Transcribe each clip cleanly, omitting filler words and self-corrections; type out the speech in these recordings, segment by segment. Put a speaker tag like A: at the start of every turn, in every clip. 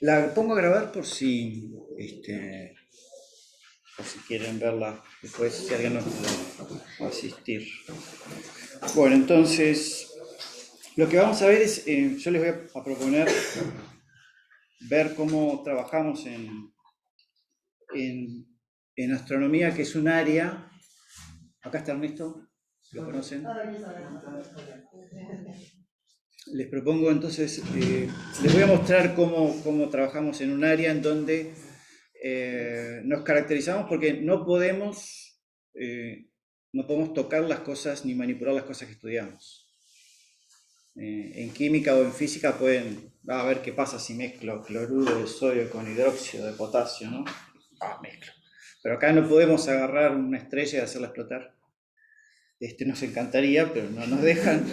A: La pongo a grabar por si quieren verla después, si alguien no puede asistir. Bueno, entonces, lo que vamos a ver es, yo les voy a proponer ver cómo trabajamos en astronomía, que es un área. Acá está Ernesto, ¿lo conocen? Les propongo entonces, les voy a mostrar cómo trabajamos en un área en donde nos caracterizamos porque no podemos tocar las cosas ni manipular las cosas que estudiamos. En química o en física va a ver qué pasa si mezclo cloruro de sodio con hidróxido de potasio, ¿no? Mezclo. Pero acá no podemos agarrar una estrella y hacerla explotar. Nos encantaría, pero no nos dejan.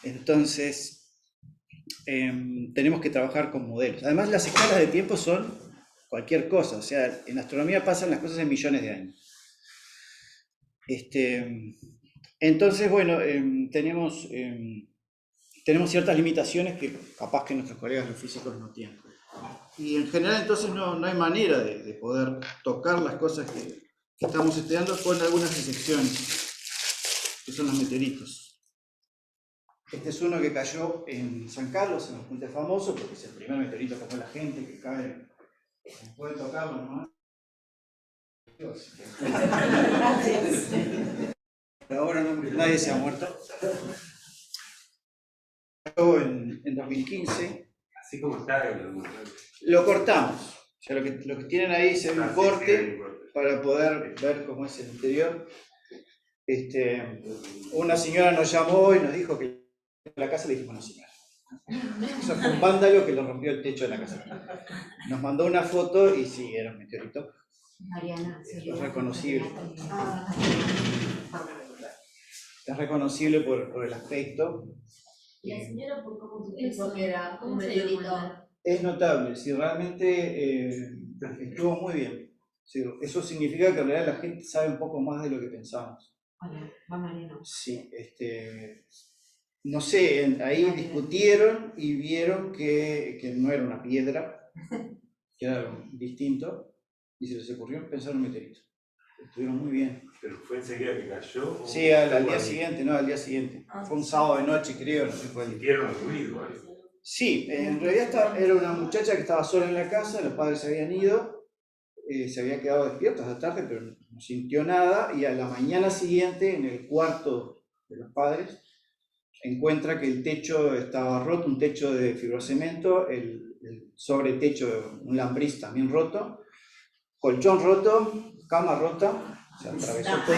A: Entonces, tenemos que trabajar con modelos. Además, las escalas de tiempo son cualquier cosa. O sea, en astronomía pasan las cosas en millones de años. Entonces, bueno, tenemos ciertas limitaciones que capaz que nuestros colegas los físicos no tienen. Y en general, entonces, no hay manera de poder tocar las cosas que estamos estudiando, con algunas excepciones, que son los meteoritos. Este es uno que cayó en San Carlos, en los Puentes Famosos, porque es el primer meteorito que fue la gente, que cae. Pueden tocarlo, ¿no? Gracias. Pero ahora nadie se ha muerto. En 2015.
B: Así como está.
A: Lo cortamos. O sea, lo que tienen ahí es un corte para poder ver cómo es el interior. Una señora nos llamó y nos dijo que en la casa le dijimos, no señora. Eso fue un vándalo que le rompió el techo de la casa. Nos mandó una foto y sí, era un meteorito.
C: Mariana,
A: es reconocible. Es reconocible por el aspecto.
C: ¿Y la señora por cómo supo que era un meteorito?
A: Es notable, si realmente estuvo muy bien. Sí, eso significa que en realidad la gente sabe un poco más de lo que pensamos.
C: Hola, va Mariana.
A: Sí, no sé, ahí discutieron y vieron que no era una piedra, que era algo distinto, y se les ocurrió pensar en un meteorito. Estuvieron muy bien.
B: ¿Pero fue enseguida que cayó?
A: Sí, al día siguiente, no, al día siguiente. Fue un sábado de noche, creo, no sé cuál.
B: ¿Sintieron ruido?
A: Sí, en realidad era una muchacha que estaba sola en la casa, los padres se habían ido, se había quedado despierta hasta tarde, pero no sintió nada, y a la mañana siguiente, en el cuarto de los padres, encuentra que el techo estaba roto, un techo de fibrocemento, el sobretecho, un lambriz también roto, colchón roto, cama rota, se atravesó todo.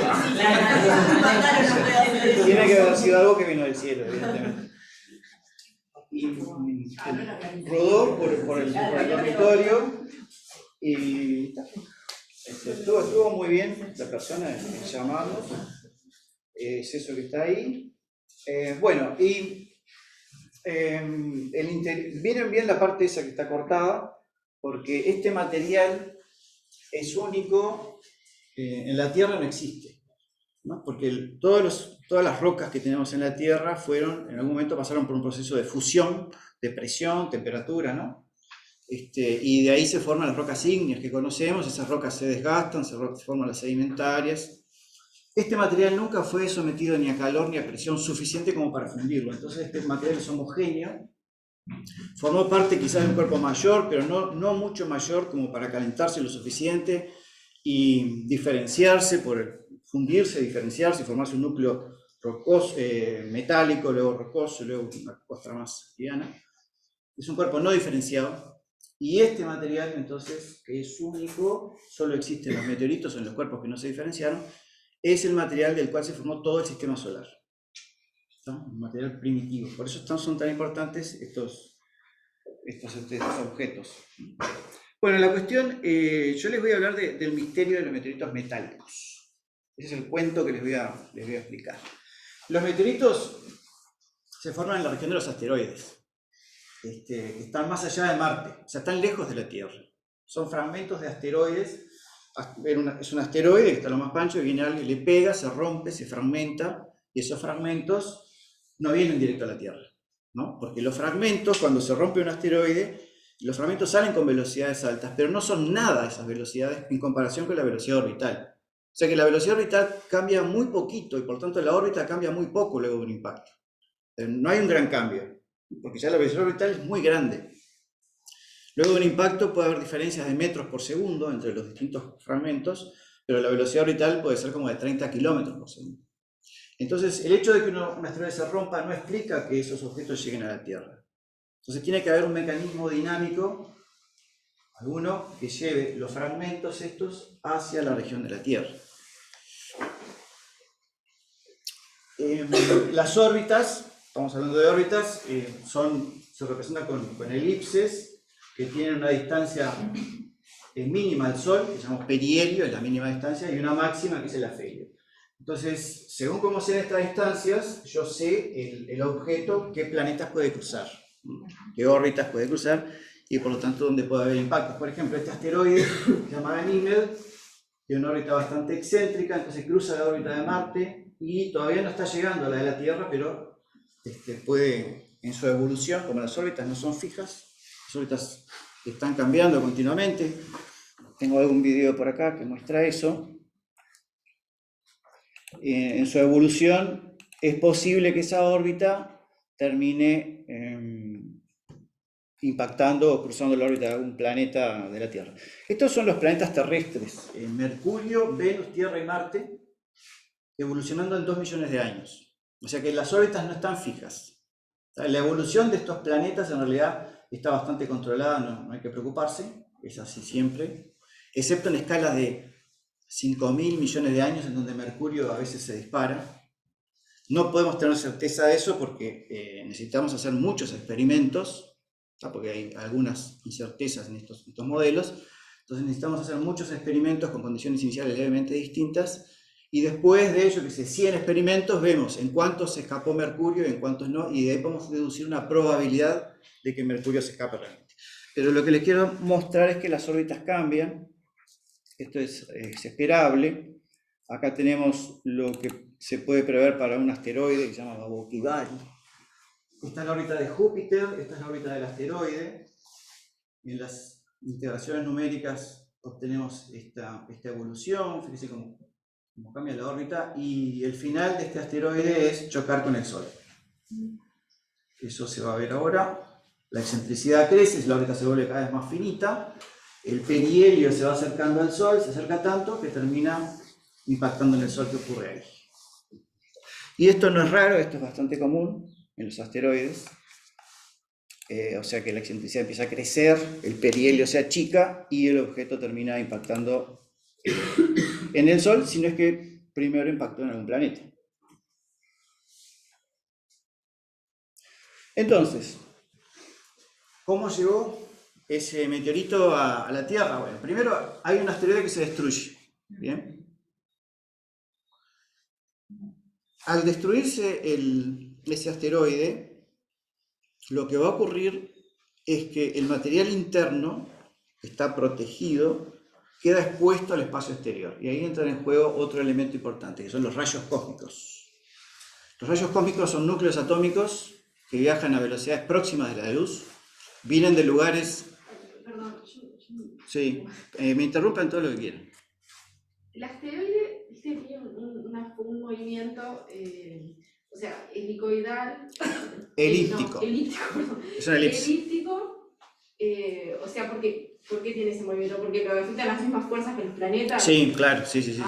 A: Tiene que haber sido algo que vino del cielo, evidentemente. Y rodó por el dormitorio y estuvo muy bien la persona que llamamos, es eso que está ahí. Bueno, y miren bien la parte esa que está cortada, porque este material es único, en la Tierra no existe, ¿no? Porque todas las rocas que tenemos en la Tierra en algún momento pasaron por un proceso de fusión, de presión, temperatura, ¿no? Y de ahí se forman las rocas ígneas que conocemos, esas rocas se desgastan, se forman las sedimentarias. Este material nunca fue sometido ni a calor ni a presión suficiente como para fundirlo, entonces este material es homogéneo, formó parte quizás de un cuerpo mayor, pero no mucho mayor como para calentarse lo suficiente y diferenciarse, fundirse, diferenciarse y formarse un núcleo rocoso, metálico, luego rocoso, luego una costra más liviana. Es un cuerpo no diferenciado. Y este material, entonces, que es único, solo existe en los meteoritos o en los cuerpos que no se diferenciaron, es el material del cual se formó todo el sistema solar. ¿No? Un material primitivo. Por eso son tan importantes estos objetos. Bueno, la cuestión, yo les voy a hablar del misterio de los meteoritos metálicos. Ese es el cuento que les voy a explicar. Los meteoritos se forman en la región de los asteroides, que están más allá de Marte, o sea, están lejos de la Tierra. Son fragmentos de asteroides. Es un asteroide que está lo más pancho, y viene alguien, le pega, se rompe, se fragmenta, y esos fragmentos no vienen directo a la Tierra, ¿no? Porque los fragmentos, cuando se rompe un asteroide, los fragmentos salen con velocidades altas, pero no son nada esas velocidades en comparación con la velocidad orbital. O sea que la velocidad orbital cambia muy poquito y por tanto la órbita cambia muy poco luego de un impacto. No hay un gran cambio, porque ya la velocidad orbital es muy grande. Luego de un impacto puede haber diferencias de metros por segundo entre los distintos fragmentos, pero la velocidad orbital puede ser como de 30 kilómetros por segundo. Entonces, el hecho de que un asteroide se rompa no explica que esos objetos lleguen a la Tierra. Entonces tiene que haber un mecanismo dinámico, alguno, que lleve los fragmentos estos hacia la región de la Tierra. Las órbitas, estamos hablando de órbitas, se representan con elipses que tienen una distancia mínima al Sol, que llamamos perihelio, es la mínima distancia, y una máxima que es el afelio. Entonces, según cómo sean estas distancias, yo sé el objeto, qué planetas puede cruzar, qué órbitas puede cruzar, y por lo tanto dónde puede haber impactos. Por ejemplo, este asteroide se llama Ganymede, tiene una órbita bastante excéntrica, entonces cruza la órbita de Marte, y todavía no está llegando a la de la Tierra, pero puede, en su evolución, como las órbitas no son fijas, las órbitas están cambiando continuamente. Tengo algún video por acá que muestra eso. En su evolución es posible que esa órbita termine impactando o cruzando la órbita de algún planeta de la Tierra. Estos son los planetas terrestres, Mercurio, Venus, Tierra y Marte, evolucionando en 2 millones de años. O sea que las órbitas no están fijas. La evolución de estos planetas en realidad está bastante controlada, no hay que preocuparse, es así siempre, excepto en escalas de 5.000 millones de años en donde Mercurio a veces se dispara. No podemos tener certeza de eso porque necesitamos hacer muchos experimentos, ¿no? Porque hay algunas incertezas en estos modelos. Entonces necesitamos hacer muchos experimentos con condiciones iniciales levemente distintas y después de ello, que se 100 experimentos, vemos en cuántos se escapó Mercurio y en cuántos no, y de ahí podemos deducir una probabilidad de que Mercurio se escape realmente. Pero lo que les quiero mostrar es que las órbitas cambian. Esto es esperable. Acá tenemos lo que se puede prever para un asteroide que se llama Babokibari. Esta es la órbita de Júpiter, esta es la órbita del asteroide. En las integraciones numéricas obtenemos esta evolución, fíjense cómo cambia la órbita, y el final de este asteroide es chocar con el Sol. Eso se va a ver ahora. La excentricidad crece, la órbita se vuelve cada vez más finita. El perihelio se va acercando al Sol, se acerca tanto que termina impactando en el Sol. ¿Qué ocurre ahí? Y esto no es raro, esto es bastante común en los asteroides. O sea que la excentricidad empieza a crecer, el perihelio se achica y el objeto termina impactando en el Sol, si no es que primero impactó en algún planeta. Entonces, ¿cómo llegó ese meteorito a la Tierra? Bueno, primero hay un asteroide que se destruye. ¿Bien? Al destruirse ese asteroide, lo que va a ocurrir es que el material interno está protegido, queda expuesto al espacio exterior. Y ahí entra en juego otro elemento importante, que son los rayos cósmicos. Los rayos cósmicos son núcleos atómicos que viajan a velocidades próximas de la luz, vienen de lugares...
C: Perdón,
A: Sí, me interrumpen todo lo que quieran.
C: el asteroide tiene un movimiento, o sea, helicoidal.
A: Elíptico.
C: No, elíptico, perdón.
A: Es una elipse.
C: Elíptico, o sea, ¿por qué tiene ese movimiento? ¿Porque lo afectan las mismas fuerzas que los planetas?
A: Sí, claro, sí, sí,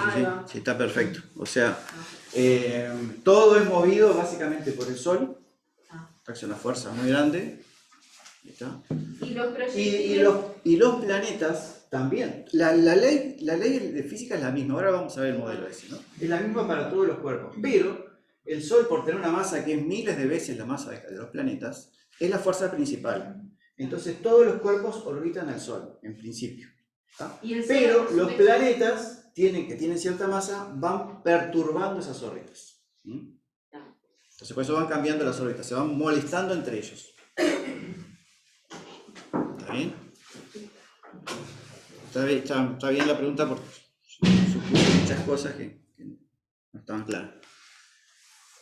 A: está perfecto. O sea, todo es movido básicamente por el Sol, es una fuerza muy grande. ¿Está? Y los planetas también. La ley de física es la misma, ahora vamos a ver el modelo ese, ¿no? Es la misma para todos los cuerpos, pero el Sol, por tener una masa que es miles de veces la masa de los planetas, es la fuerza principal. Entonces todos los cuerpos orbitan al Sol, en principio. Pero los planetas, que tienen cierta masa, van perturbando esas órbitas. Entonces por eso van cambiando las órbitas, se van molestando entre ellos. ¿Está bien? Está bien la pregunta porque supuse muchas cosas que no estaban claras.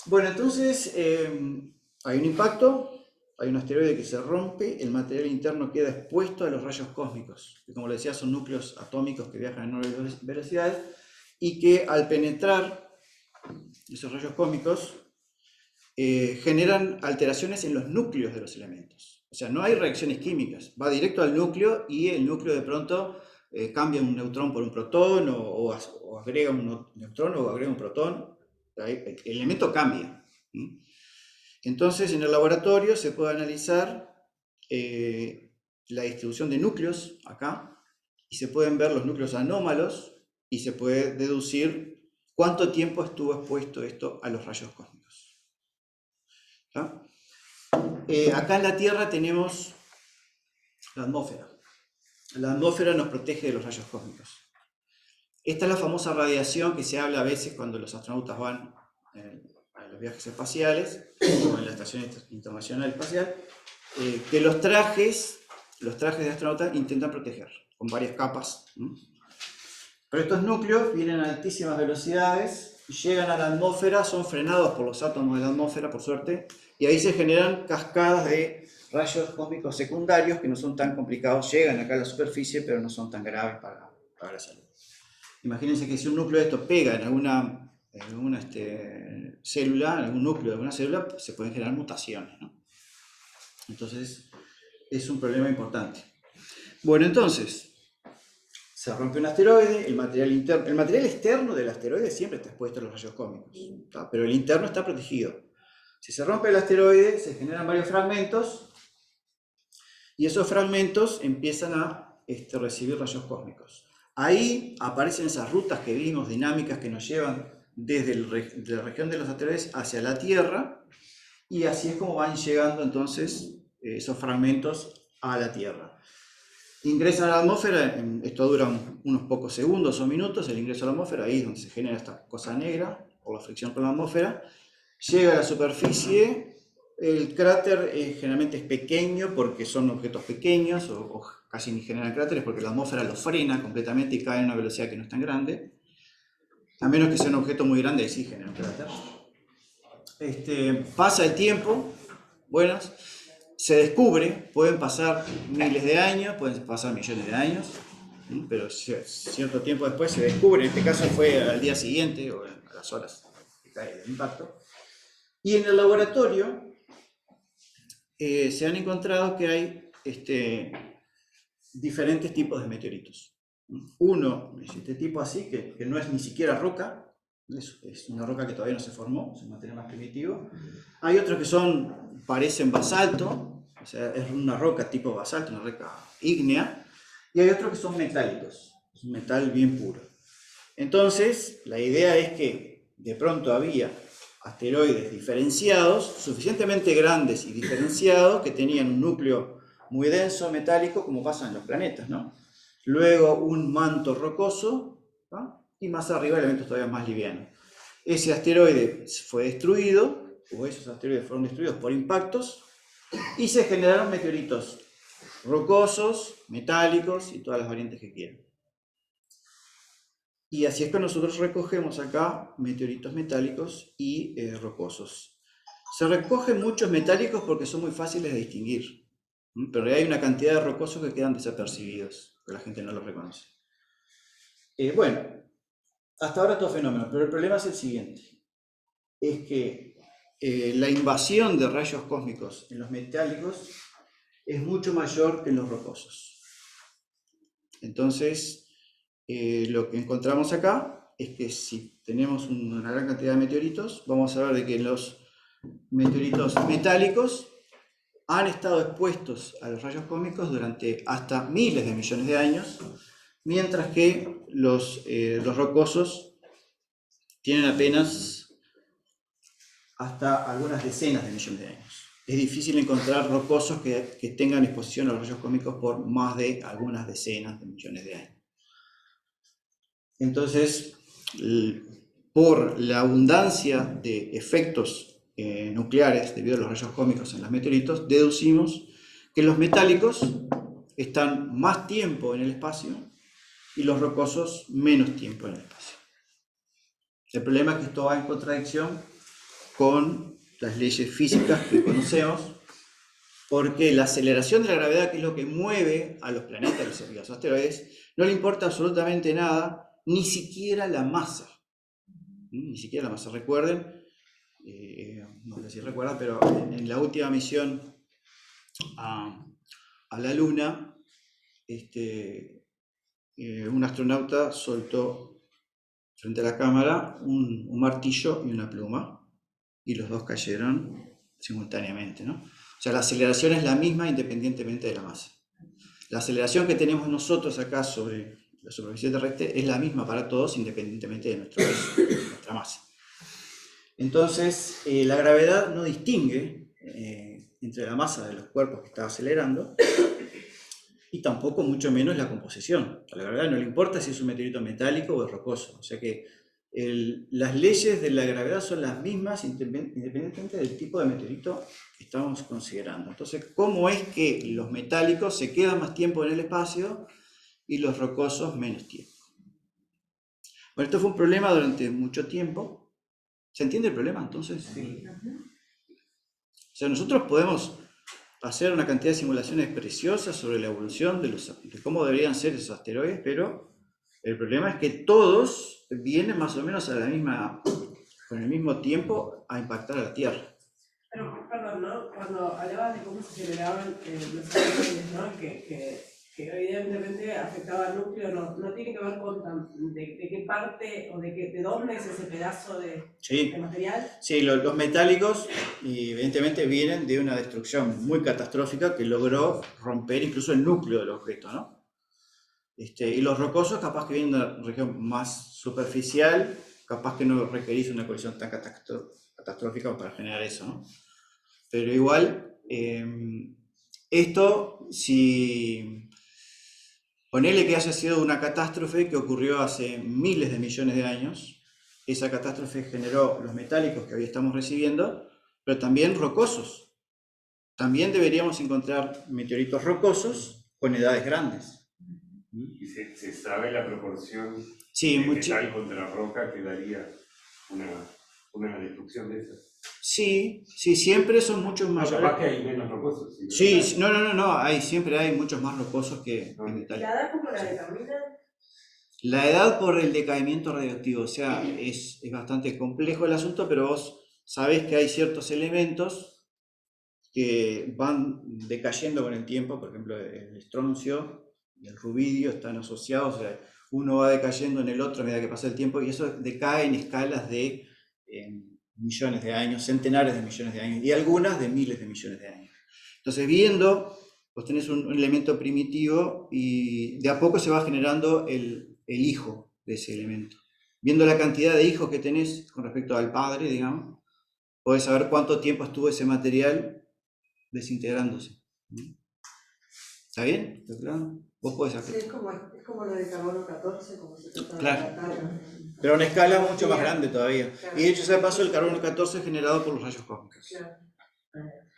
A: Bueno, entonces hay un impacto, hay un asteroide que se rompe, el material interno queda expuesto a los rayos cósmicos, que como les decía son núcleos atómicos que viajan a enormes velocidades y que al penetrar esos rayos cósmicos generan alteraciones en los núcleos de los elementos. O sea, no hay reacciones químicas, va directo al núcleo y el núcleo de pronto cambia un neutrón por un protón o agrega un neutrón o agrega un protón. El elemento cambia. Entonces, en el laboratorio se puede analizar la distribución de núcleos acá y se pueden ver los núcleos anómalos y se puede deducir cuánto tiempo estuvo expuesto esto a los rayos cósmicos. Acá en la Tierra tenemos la atmósfera. La atmósfera nos protege de los rayos cósmicos. Esta es la famosa radiación que se habla a veces cuando los astronautas van a los viajes espaciales o en la Estación Internacional Espacial, que los trajes de astronautas intentan proteger con varias capas. Pero estos núcleos vienen a altísimas velocidades, llegan a la atmósfera, son frenados por los átomos de la atmósfera, por suerte, y ahí se generan cascadas de rayos cósmicos secundarios que no son tan complicados, llegan acá a la superficie, pero no son tan graves para la salud. Imagínense que si un núcleo de esto pega en alguna célula, en algún núcleo de alguna célula, se pueden generar mutaciones, ¿no? Entonces, es un problema importante. Bueno, entonces, se rompe un asteroide, el material externo del asteroide siempre está expuesto a los rayos cósmicos, ¿tá? Pero el interno está protegido. Si se rompe el asteroide, se generan varios fragmentos, y esos fragmentos empiezan a recibir rayos cósmicos. Ahí aparecen esas rutas que vimos, dinámicas, que nos llevan desde la región de los asteroides hacia la Tierra, y así es como van llegando entonces esos fragmentos a la Tierra. Ingresan a la atmósfera, esto dura unos pocos segundos o minutos, el ingreso a la atmósfera, ahí es donde se genera esta cosa negra, por la fricción con la atmósfera, llega a la superficie. El cráter generalmente es pequeño porque son objetos pequeños o casi ni generan cráteres porque la atmósfera los frena completamente y cae a una velocidad que no es tan grande. A menos que sea un objeto muy grande, ahí sí genera un cráter. Pasa el tiempo, se descubre, pueden pasar miles de años, pueden pasar millones de años, pero cierto tiempo después se descubre, en este caso fue al día siguiente o a las horas que cae el impacto. Y en el laboratorio se han encontrado que hay diferentes tipos de meteoritos. Uno es este tipo así, que no es ni siquiera roca, es una roca que todavía no se formó, es un material más primitivo. Hay otros que parecen basalto, o sea, es una roca tipo basalto, una roca ígnea, y hay otros que son metálicos, es un metal bien puro. Entonces, la idea es que de pronto había asteroides diferenciados, suficientemente grandes y diferenciados, que tenían un núcleo muy denso, metálico, como pasa en los planetas, ¿no? Luego un manto rocoso, ¿no? Y más arriba elementos todavía más livianos. Ese asteroide fue destruido, o esos asteroides fueron destruidos por impactos, y se generaron meteoritos rocosos, metálicos y todas las variantes que quieran. Y así es que nosotros recogemos acá meteoritos metálicos y rocosos. Se recogen muchos metálicos porque son muy fáciles de distinguir, pero hay una cantidad de rocosos que quedan desapercibidos, que la gente no los reconoce. Bueno, hasta ahora todo fenómeno, pero el problema es el siguiente, es que la invasión de rayos cósmicos en los metálicos es mucho mayor que en los rocosos. Entonces, lo que encontramos acá es que si tenemos una gran cantidad de meteoritos, vamos a ver de que los meteoritos metálicos han estado expuestos a los rayos cósmicos durante hasta miles de millones de años, mientras que los rocosos tienen apenas hasta algunas decenas de millones de años. Es difícil encontrar rocosos que tengan exposición a los rayos cósmicos por más de algunas decenas de millones de años. Entonces, por la abundancia de efectos nucleares debido a los rayos cósmicos en los meteoritos, deducimos que los metálicos están más tiempo en el espacio y los rocosos menos tiempo en el espacio. El problema es que esto va en contradicción con las leyes físicas que conocemos, porque la aceleración de la gravedad, que es lo que mueve a los planetas y los asteroides, no le importa absolutamente nada, ni siquiera la masa. Ni siquiera la masa. Recuerden, no sé si recuerdan, pero en la última misión a la Luna, un astronauta soltó frente a la cámara un martillo y una pluma, y los dos cayeron simultáneamente, ¿no? O sea, la aceleración es la misma independientemente de la masa. La aceleración que tenemos nosotros acá sobre la superficie terrestre es la misma para todos independientemente de nuestro peso, de nuestra masa. Entonces, la gravedad no distingue entre la masa de los cuerpos que está acelerando y tampoco mucho menos la composición. A la gravedad no le importa si es un meteorito metálico o es rocoso. O sea que las leyes de la gravedad son las mismas independientemente del tipo de meteorito que estamos considerando. Entonces, ¿cómo es que los metálicos se quedan más tiempo en el espacio y los rocosos menos tiempo? Bueno, esto fue un problema durante mucho tiempo. ¿Se entiende el problema entonces?
D: Sí.
A: O sea, nosotros podemos hacer una cantidad de simulaciones preciosas sobre la evolución de cómo deberían ser esos asteroides, pero el problema es que todos vienen más o menos con el mismo tiempo a impactar a la Tierra.
D: Pero, perdón, ¿no? Cuando hablabas de cómo se generaban los asteroides, ¿no? Que evidentemente afectaba al núcleo, no tiene que ver con de qué parte o de dónde es ese pedazo de material.
A: Sí, los metálicos evidentemente vienen de una destrucción muy catastrófica que logró romper incluso el núcleo del objeto, ¿no? Y los rocosos capaz que vienen de una región más superficial, capaz que no requerís una colisión tan catastrófica para generar eso, ¿no? Pero igual, esto, si ponele que haya sido una catástrofe que ocurrió hace miles de millones de años, esa catástrofe generó los metálicos que hoy estamos recibiendo, pero también rocosos. También deberíamos encontrar meteoritos rocosos con edades grandes.
B: ¿Y se sabe la proporción
A: Sí,
B: de metal contra roca que daría una destrucción de esas?
A: Sí, siempre son muchos mayores.
B: Capaz que hay menos rocosos.
A: Sí, no, siempre hay muchos más rocosos que metálicos.
D: ¿La edad cómo la determina?
A: La edad por el decaimiento radioactivo, o sea, es bastante complejo el asunto, pero vos sabés que hay ciertos elementos que van decayendo con el tiempo, por ejemplo, el estroncio y el rubidio están asociados, o sea, uno va decayendo en el otro a medida que pasa el tiempo, y eso decae en escalas de millones de años, centenares de millones de años, y algunas de miles de millones de años. Entonces, vos tenés un elemento primitivo y de a poco se va generando el hijo de ese elemento. Viendo la cantidad de hijos que tenés con respecto al padre, digamos, podés saber cuánto tiempo estuvo ese material desintegrándose. ¿Está bien? ¿Está claro? Vos podés hacer.
D: Sí, es como lo de carbono 14, como se trata de
A: Claro. Pero a una escala mucho más grande todavía. Claro. Y de hecho, se pasó el carbono 14 generado por los rayos cósmicos. Claro.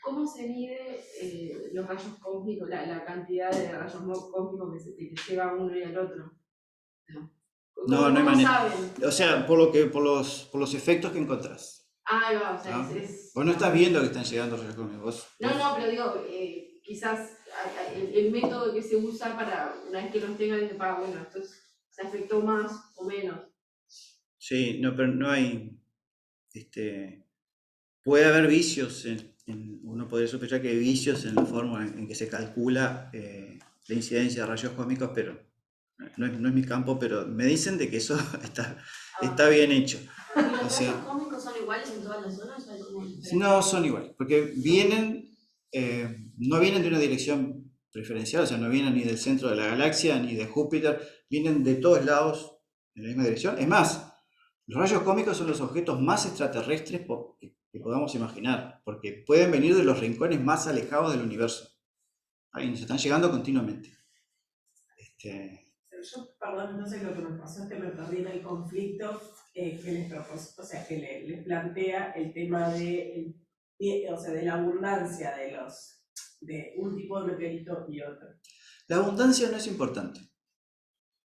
C: ¿Cómo se mide los rayos cósmicos, la cantidad de rayos cósmicos que se lleva uno y al otro?
A: No hay manera.
C: Saben?
A: O sea, por los efectos que encontrás.
C: Ah, no, o sea,
A: ¿No? Vos no estás viendo que están llegando rayos cósmicos.
C: No, pero digo, quizás el método que se usa para, una vez que los tengan, bueno, esto se afectó más o menos.
A: Sí, no, pero no hay. Puede haber vicios, uno podría sospechar que hay vicios en la forma en que se calcula la incidencia de rayos cósmicos, pero no es mi campo, pero me dicen de que eso está bien hecho.
E: ¿Los rayos cósmicos son iguales en todas las zonas?
A: No son iguales, porque no vienen de una dirección preferencial, o sea, no vienen ni del centro de la galaxia, ni de Júpiter, vienen de todos lados en la misma dirección. Es más, los rayos cósmicos son los objetos más extraterrestres que podamos imaginar, porque pueden venir de los rincones más alejados del universo. Ahí nos están llegando continuamente.
D: Yo, perdón, entonces lo que me pasó es que me perdí en el conflicto que les propuso, o sea, que les plantea el tema de la abundancia de un tipo de meteorito y otro.
A: La abundancia no es importante.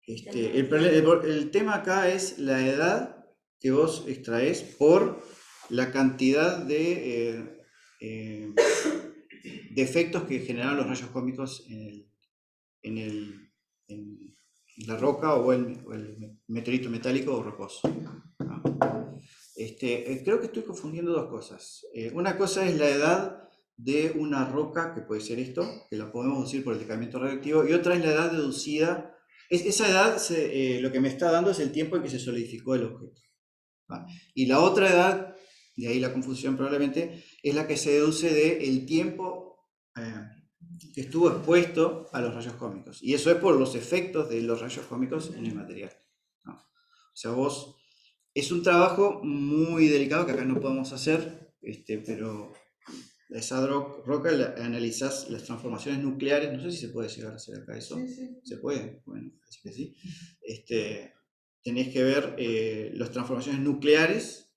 A: El tema acá es la edad que vos extraes por la cantidad de efectos que generan los rayos cósmicos en la roca o el meteorito metálico o rocoso. ¿No? Creo que estoy confundiendo dos cosas. Una cosa es la edad de una roca, que puede ser esto, que la podemos deducir por el decayamiento radioactivo, y otra es la edad deducida. Esa edad lo que me está dando es el tiempo en que se solidificó el objeto. ¿Va? Y la otra edad, de ahí la confusión probablemente, es la que se deduce del tiempo que estuvo expuesto a los rayos cósmicos. Y eso es por los efectos de los rayos cósmicos en el material, ¿no? O sea, es un trabajo muy delicado que acá no podemos hacer, pero esa roca analizás las transformaciones nucleares, no sé si se puede llegar a hacer acá eso.
D: Sí.
A: ¿Se puede? Bueno, parece que sí. Tenés que ver las transformaciones nucleares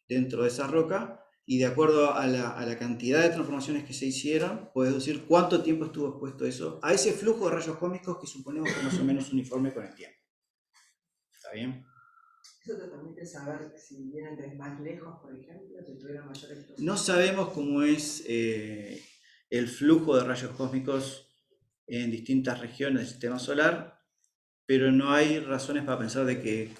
A: dentro de esa roca y de acuerdo a la cantidad de transformaciones que se hicieron, puedes deducir cuánto tiempo estuvo expuesto eso, a ese flujo de rayos cósmicos que suponemos que es más o menos uniforme con el tiempo. ¿Está bien?
F: ¿Eso te permite saber si vienen de más lejos, por ejemplo, si tuvieron mayor explosión?
A: No sabemos cómo es el flujo de rayos cósmicos en distintas regiones del sistema solar, pero no hay razones para pensar de que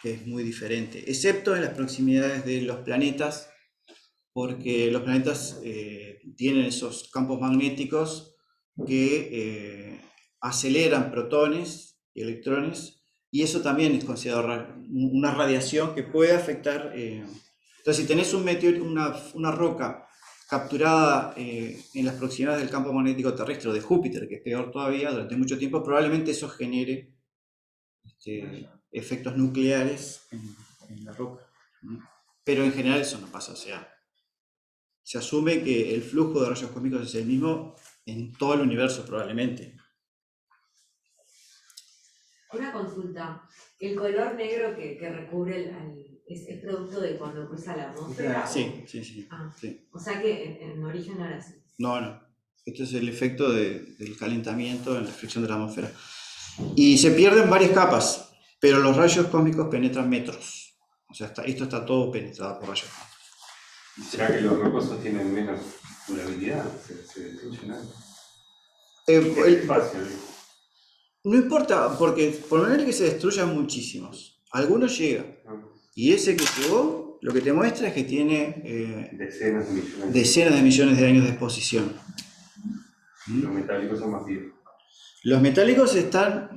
A: es muy diferente, excepto en las proximidades de los planetas, porque los planetas tienen esos campos magnéticos que aceleran protones y electrones, y eso también es considerado una radiación que puede afectar. Entonces, si tenés una roca capturada en las proximidades del campo magnético terrestre o de Júpiter, que es peor todavía, durante mucho tiempo, probablemente eso genere efectos nucleares en la roca, ¿no? Pero en general eso no pasa, o sea, se asume que el flujo de rayos cósmicos es el mismo en todo el universo probablemente.
E: Una consulta. ¿El color negro que recubre es producto de cuando cruza la atmósfera?
A: Sí. Sí.
E: O sea que en origen no era así.
A: No. Esto es el efecto del calentamiento en la fricción de la atmósfera. Y se pierden varias capas, pero los rayos cósmicos penetran metros. O sea, esto está todo penetrado por rayos cósmicos.
B: ¿Será que los rocosos tienen menos durabilidad? ¿Se destruyen antes? Espacio,
A: No importa, porque por lo menos que se destruyan muchísimos. Algunos llegan. Y ese que llegó, lo que te muestra es que tiene decenas de millones de años de exposición.
B: Los metálicos son más viejos.
A: Los metálicos están...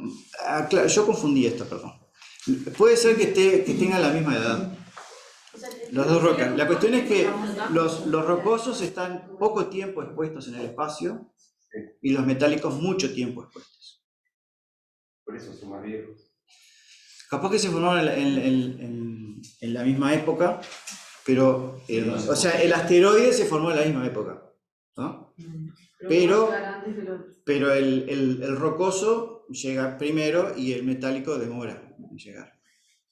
A: claro, yo confundí esto, perdón. Puede ser que tengan la misma edad. Las dos rocas. La cuestión es que los rocosos están poco tiempo expuestos en el espacio y los metálicos mucho tiempo expuestos.
B: Por eso son más viejos.
A: Capaz que se formaron en la misma época, pero... o sea, el asteroide se formó en la misma época, ¿no? Pero el rocoso llega primero y el metálico demora en llegar.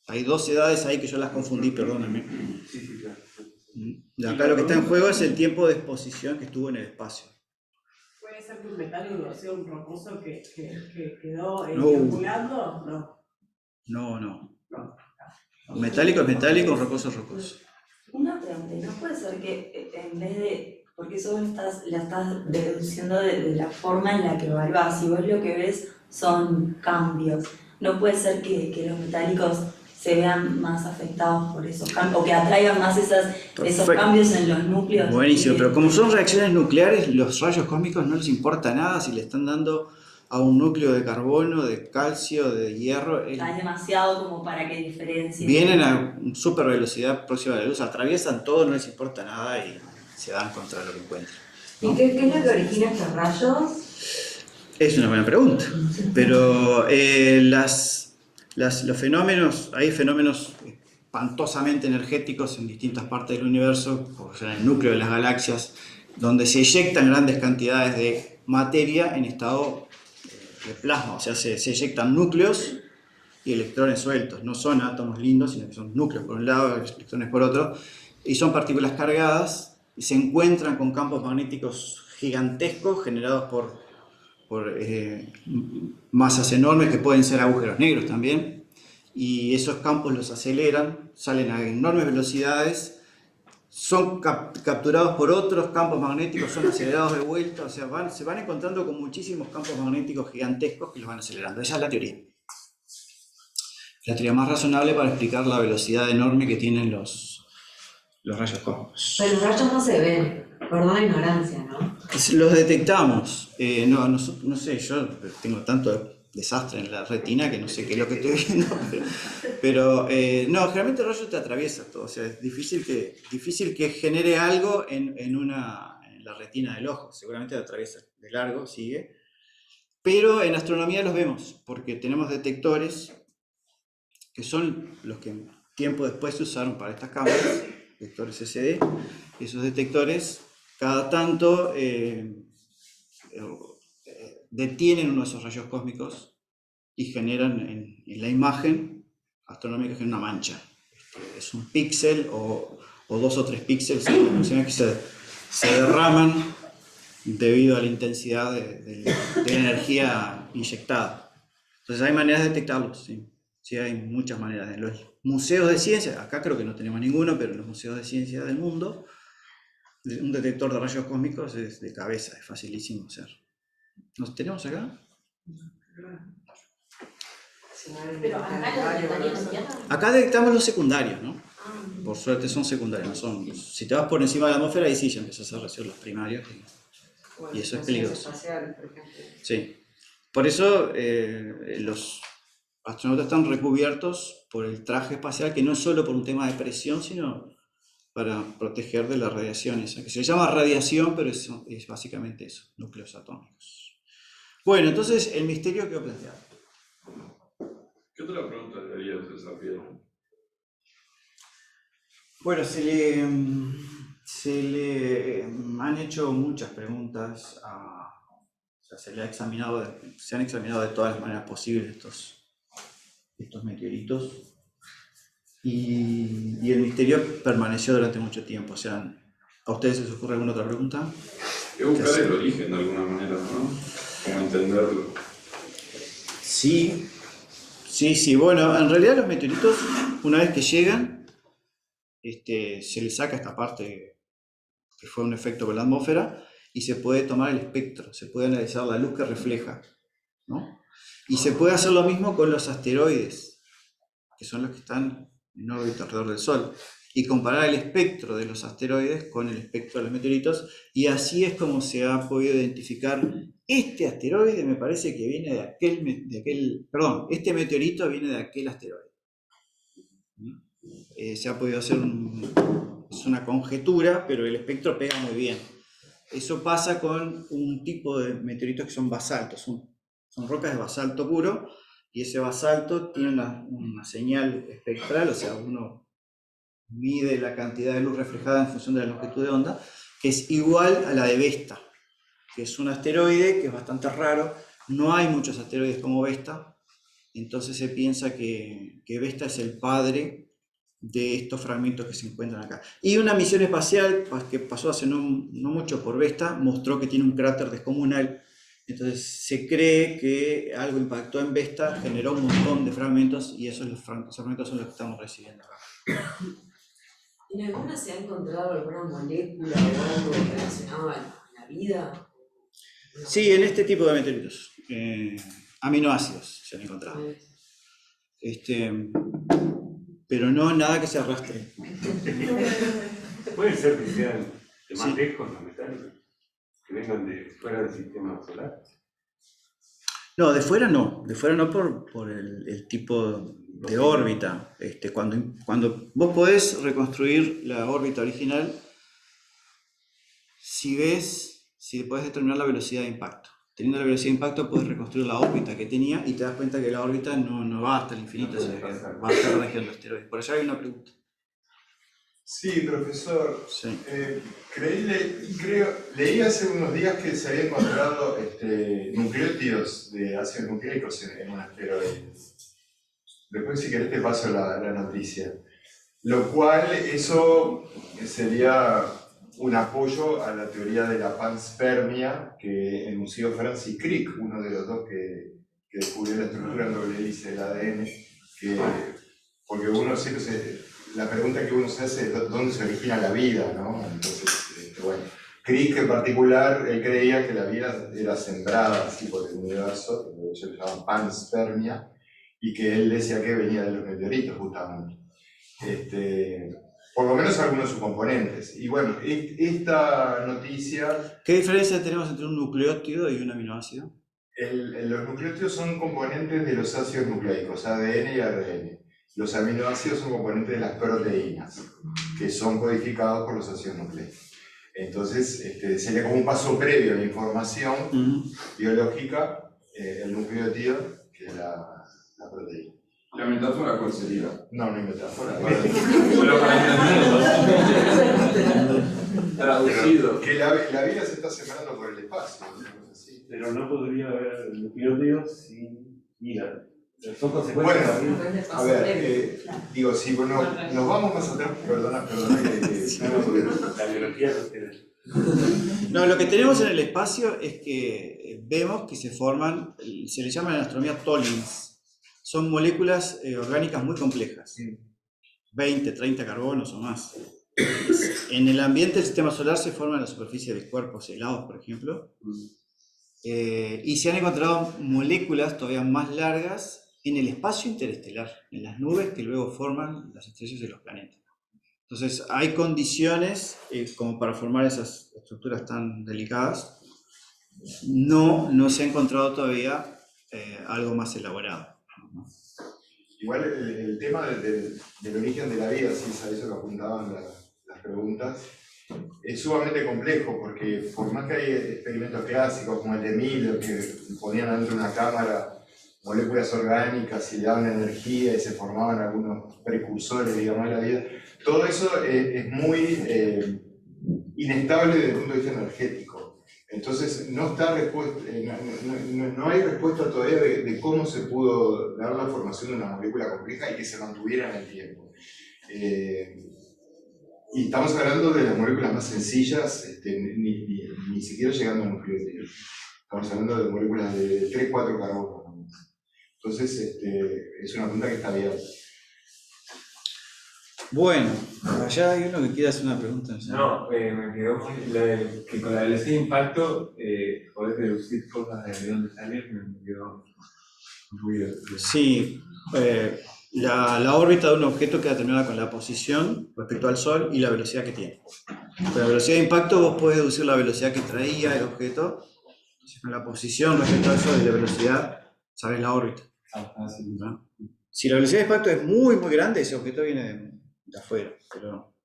A: Hay dos edades ahí que yo las confundí, perdónenme.
B: Sí, claro.
A: Acá lo que está en juego es el tiempo de exposición que estuvo en el espacio.
D: ¿Puede ser que un metálico sea un rocoso que quedó
A: No.
D: circulando? No.
A: Metálico es metálico, un rocoso es rocoso.
G: Una pregunta, ¿no puede ser que en vez de, porque eso la estás deduciendo de la forma en la que evaluás, si vos lo que ves son cambios, ¿no puede ser que los metálicos se vean más afectados por esos cambios, o que atraigan más esos cambios en los núcleos?
A: Buenísimo, pero como son reacciones nucleares, los rayos cósmicos no les importa nada si le están dando a un núcleo de carbono, de calcio, de hierro.
G: Es demasiado como para que diferencien.
A: Vienen a super velocidad próxima a la luz, atraviesan todo, no les importa nada y se dan contra lo que encuentran, ¿no?
E: ¿Y qué es lo que origina estos rayos?
A: Es una buena pregunta, pero los fenómenos, hay fenómenos espantosamente energéticos en distintas partes del universo, como en el núcleo de las galaxias, donde se eyectan grandes cantidades de materia en estado de plasma, o sea, se eyectan núcleos y electrones sueltos, no son átomos lindos, sino que son núcleos por un lado, electrones por otro, y son partículas cargadas, y se encuentran con campos magnéticos gigantescos generados por masas enormes que pueden ser agujeros negros también, y esos campos los aceleran, salen a enormes velocidades, son capturados por otros campos magnéticos, son acelerados de vuelta, o sea, se van encontrando con muchísimos campos magnéticos gigantescos que los van acelerando. Esa es la teoría. La teoría más razonable para explicar la velocidad enorme que tienen los rayos cósmicos.
E: Pero los rayos no se ven, perdón la ignorancia, ¿no?
A: Los detectamos. No sé, yo tengo tanto desastre en la retina que no sé qué es lo que estoy viendo. Pero no, generalmente el rayo te atraviesa todo. O sea, es difícil que genere algo en la retina del ojo. Seguramente te atraviesa de largo, sigue. Pero en astronomía los vemos, porque tenemos detectores que son los que tiempo después se usaron para estas cámaras, detectores SD. Esos detectores cada tanto detienen uno de esos rayos cósmicos y generan en la imagen astronómica una mancha. Es un píxel o 2 o 3 píxeles que se derraman debido a la intensidad de la energía inyectada. Entonces hay maneras de detectarlos, sí. Sí, hay muchas maneras. En los museos de ciencia, acá creo que no tenemos ninguno, pero en los museos de ciencia del mundo, un detector de rayos cósmicos es de cabeza, es facilísimo hacer. ¿Nos tenemos acá?
C: Pero acá lo detectarían en tierra.
A: Acá detectamos los secundarios, ¿no? Por suerte son secundarios, no son. Si te vas por encima de la atmósfera, ahí sí ya empiezas a recibir los primarios. Y eso es peligroso.
F: Espaciales, por ejemplo.
A: Sí. Por eso los astronautas están recubiertos por el traje espacial, que no es solo por un tema de presión, sino para proteger de la radiación esa, que se llama radiación, pero es básicamente eso, núcleos atómicos. Bueno, entonces el misterio quedó planteado.
H: ¿Qué otra pregunta le haría a César Piedra?
A: Bueno, se le han hecho muchas preguntas, o sea, se han examinado de todas las maneras posibles estos meteoritos, y el misterio permaneció durante mucho tiempo. O sea, ¿a ustedes se les ocurre alguna otra pregunta?
H: Es buscar el origen de alguna manera, ¿no? Como entenderlo.
A: Sí, bueno, en realidad los meteoritos, una vez que llegan, se les saca esta parte que fue un efecto con la atmósfera y se puede tomar el espectro, se puede analizar la luz que refleja, ¿no? Y se puede hacer lo mismo con los asteroides, que son los que están en órbita alrededor del Sol, y comparar el espectro de los asteroides con el espectro de los meteoritos, y así es como se ha podido identificar: este asteroide me parece que viene este meteorito viene de aquel asteroide. Se ha podido hacer es una conjetura, pero el espectro pega muy bien. Eso pasa con un tipo de meteoritos que son basaltos, son rocas de basalto puro, y ese basalto tiene una señal espectral, o sea, uno mide la cantidad de luz reflejada en función de la longitud de onda, que es igual a la de Vesta, que es un asteroide que es bastante raro. No hay muchos asteroides como Vesta, entonces se piensa que Vesta es el padre de estos fragmentos que se encuentran acá. Y una misión espacial que pasó hace no mucho por Vesta mostró que tiene un cráter descomunal. Entonces se cree que algo impactó en Vesta, generó un montón de fragmentos, y esos fragmentos son los que estamos recibiendo acá.
E: ¿En alguna se ha encontrado alguna molécula o algo relacionado a la vida?
A: Sí, en este tipo de meteoritos. Aminoácidos se han encontrado. Pero no nada que se arrastre.
B: Puede ser que sean de más lejos los metálicos, que vengan de fuera del sistema solar.
A: No, de fuera no por el tipo de órbita. Cuando vos podés reconstruir la órbita original, si podés determinar la velocidad de impacto. Teniendo la velocidad de impacto podés reconstruir la órbita que tenía y te das cuenta que la órbita no va hasta el infinito, sino que va hasta la región de asteroides. Por allá hay una pregunta.
I: Sí, profesor.
A: Sí.
I: Leí hace unos días que se había encontrado nucleótidos de ácidos nucleicos en un asteroide. Después, si querés, te paso la noticia. Lo cual, eso sería un apoyo a la teoría de la panspermia que enunció Francis Crick, uno de los dos que descubrió la estructura en doble hélice del ADN, porque uno siempre la pregunta que uno se hace es dónde se origina la vida, ¿no? Entonces, bueno, Crick en particular, él creía que la vida era sembrada así por el universo, que ellos le llamaban panspermia, y que él decía que venía de los meteoritos justamente. Por lo menos algunos de sus componentes. Y bueno, esta noticia...
A: ¿Qué diferencia tenemos entre un nucleótido y un aminoácido?
I: Los nucleótidos son componentes de los ácidos nucleicos, ADN y ARN. Los aminoácidos son componentes de las proteínas, que son codificados por los ácidos nucleicos. Entonces, sería como un paso previo a la información biológica, el nucleótido, que es la proteína.
H: ¿La metáfora cuál sería?
I: No, no hay metáfora.
H: Pero para entenderlo. Traducido.
I: Que la vida se está separando por el espacio. ¿Sí?
B: Pero no podría haber nucleótidos sin vida. Son consecuencias de la vida.
I: A ver, digo, si bueno, nos vamos más atrás, perdona que
B: la biología no tiene.
A: No, lo que tenemos en el espacio es que vemos que se forman, se le llama en astronomía tollings. Son moléculas orgánicas muy complejas, 20, 30 carbonos o más. En el ambiente del sistema solar se forman en la superficie de cuerpos helados, por ejemplo, y se han encontrado moléculas todavía más largas en el espacio interestelar, en las nubes que luego forman las estrellas y los planetas. Entonces hay condiciones como para formar esas estructuras tan delicadas. No se ha encontrado todavía algo más elaborado.
I: Igual el tema del origen de la vida, si es a eso que apuntaban las preguntas, es sumamente complejo porque por más que hay experimentos clásicos como el de Miller, que ponían adentro de una cámara moléculas orgánicas y le daban energía y se formaban algunos precursores, digamos, de la vida, todo eso es muy inestable desde el punto de vista energético. Entonces no hay respuesta todavía de cómo se pudo dar la formación de una molécula compleja y que se mantuviera en el tiempo. Y estamos hablando de las moléculas más sencillas, ni siquiera llegando a nucleótidos. Estamos hablando de moléculas de 3-4 carbonos. Entonces es una pregunta que está abierta.
A: Bueno, allá hay uno que quiere hacer una pregunta.
J: No, me quedó que con la velocidad de impacto podés deducir cosas de dónde salen, me quedó ruido.
A: Sí, la órbita de un objeto queda determinada con la posición respecto al Sol y la velocidad que tiene. Con la velocidad de impacto vos podés deducir la velocidad que traía el objeto. Entonces, con la posición respecto al Sol y la velocidad, sabés la órbita. ¿No? Si la velocidad de impacto es muy grande, ese objeto viene de afuera. Pero...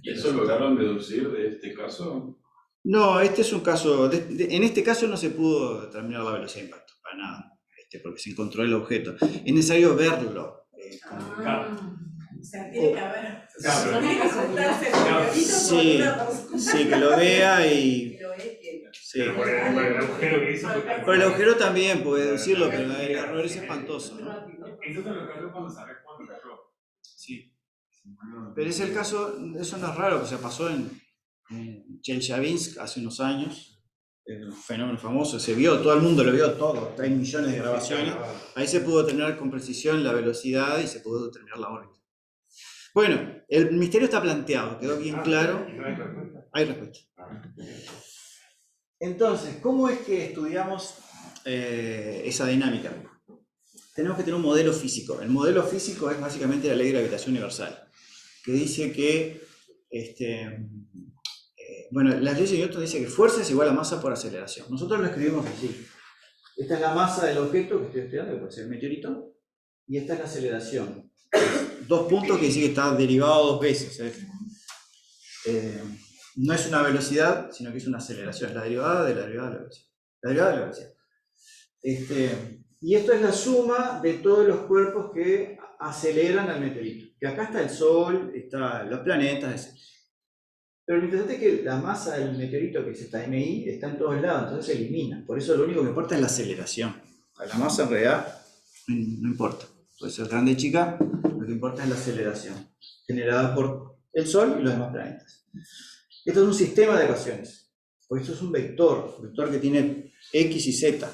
H: ¿Y eso lograron deducir de este caso?
A: No, este es un caso, en este caso no se pudo determinar la velocidad de impacto, para nada, porque se encontró el objeto. Es necesario verlo.
D: O sea, tiene que haber.
J: Claro.
D: Tiene que juntarse el meteorito con una persona.
A: Sí, que lo vea y... Sí.
B: Pero por el agujero que hizo.
A: Por el agujero también puede deducirlo, pero el error es espantoso, ¿no?
J: Eso es lo que habló cuando sabes cuándo cayó.
A: Sí. Pero es el caso, eso no es raro, que se pasó en Chelyabinsk hace unos años, un fenómeno famoso, se vio, todo el mundo lo vio todo, hay millones de grabaciones, ahí se pudo determinar con precisión la velocidad y se pudo determinar la órbita. Bueno, el misterio está planteado, quedó bien claro, hay respuesta. Entonces, ¿cómo es que estudiamos esa dinámica? Tenemos que tener un modelo físico. El modelo físico es básicamente la ley de gravitación universal, que dice que, las leyes de Newton dicen que fuerza es igual a masa por aceleración. Nosotros lo escribimos así. Esta es la masa del objeto que estoy estudiando, que puede ser el meteorito, y esta es la aceleración. 2 puntos que dice que está derivado 2 veces. No es una velocidad, sino que es una aceleración. Es la derivada de la derivada de la velocidad. La derivada de la velocidad. Y esto es la suma de todos los cuerpos que aceleran al meteorito. Que acá está el Sol, están los planetas, etc. Pero lo interesante es que la masa del meteorito, que es esta MI, está en todos lados, entonces se elimina. Por eso lo único que importa es la aceleración. La masa en realidad no importa. Puede ser grande y chica, lo que importa es la aceleración, generada por el Sol y los demás planetas. Esto es un sistema de ecuaciones. Porque esto es un vector que tiene X y Z.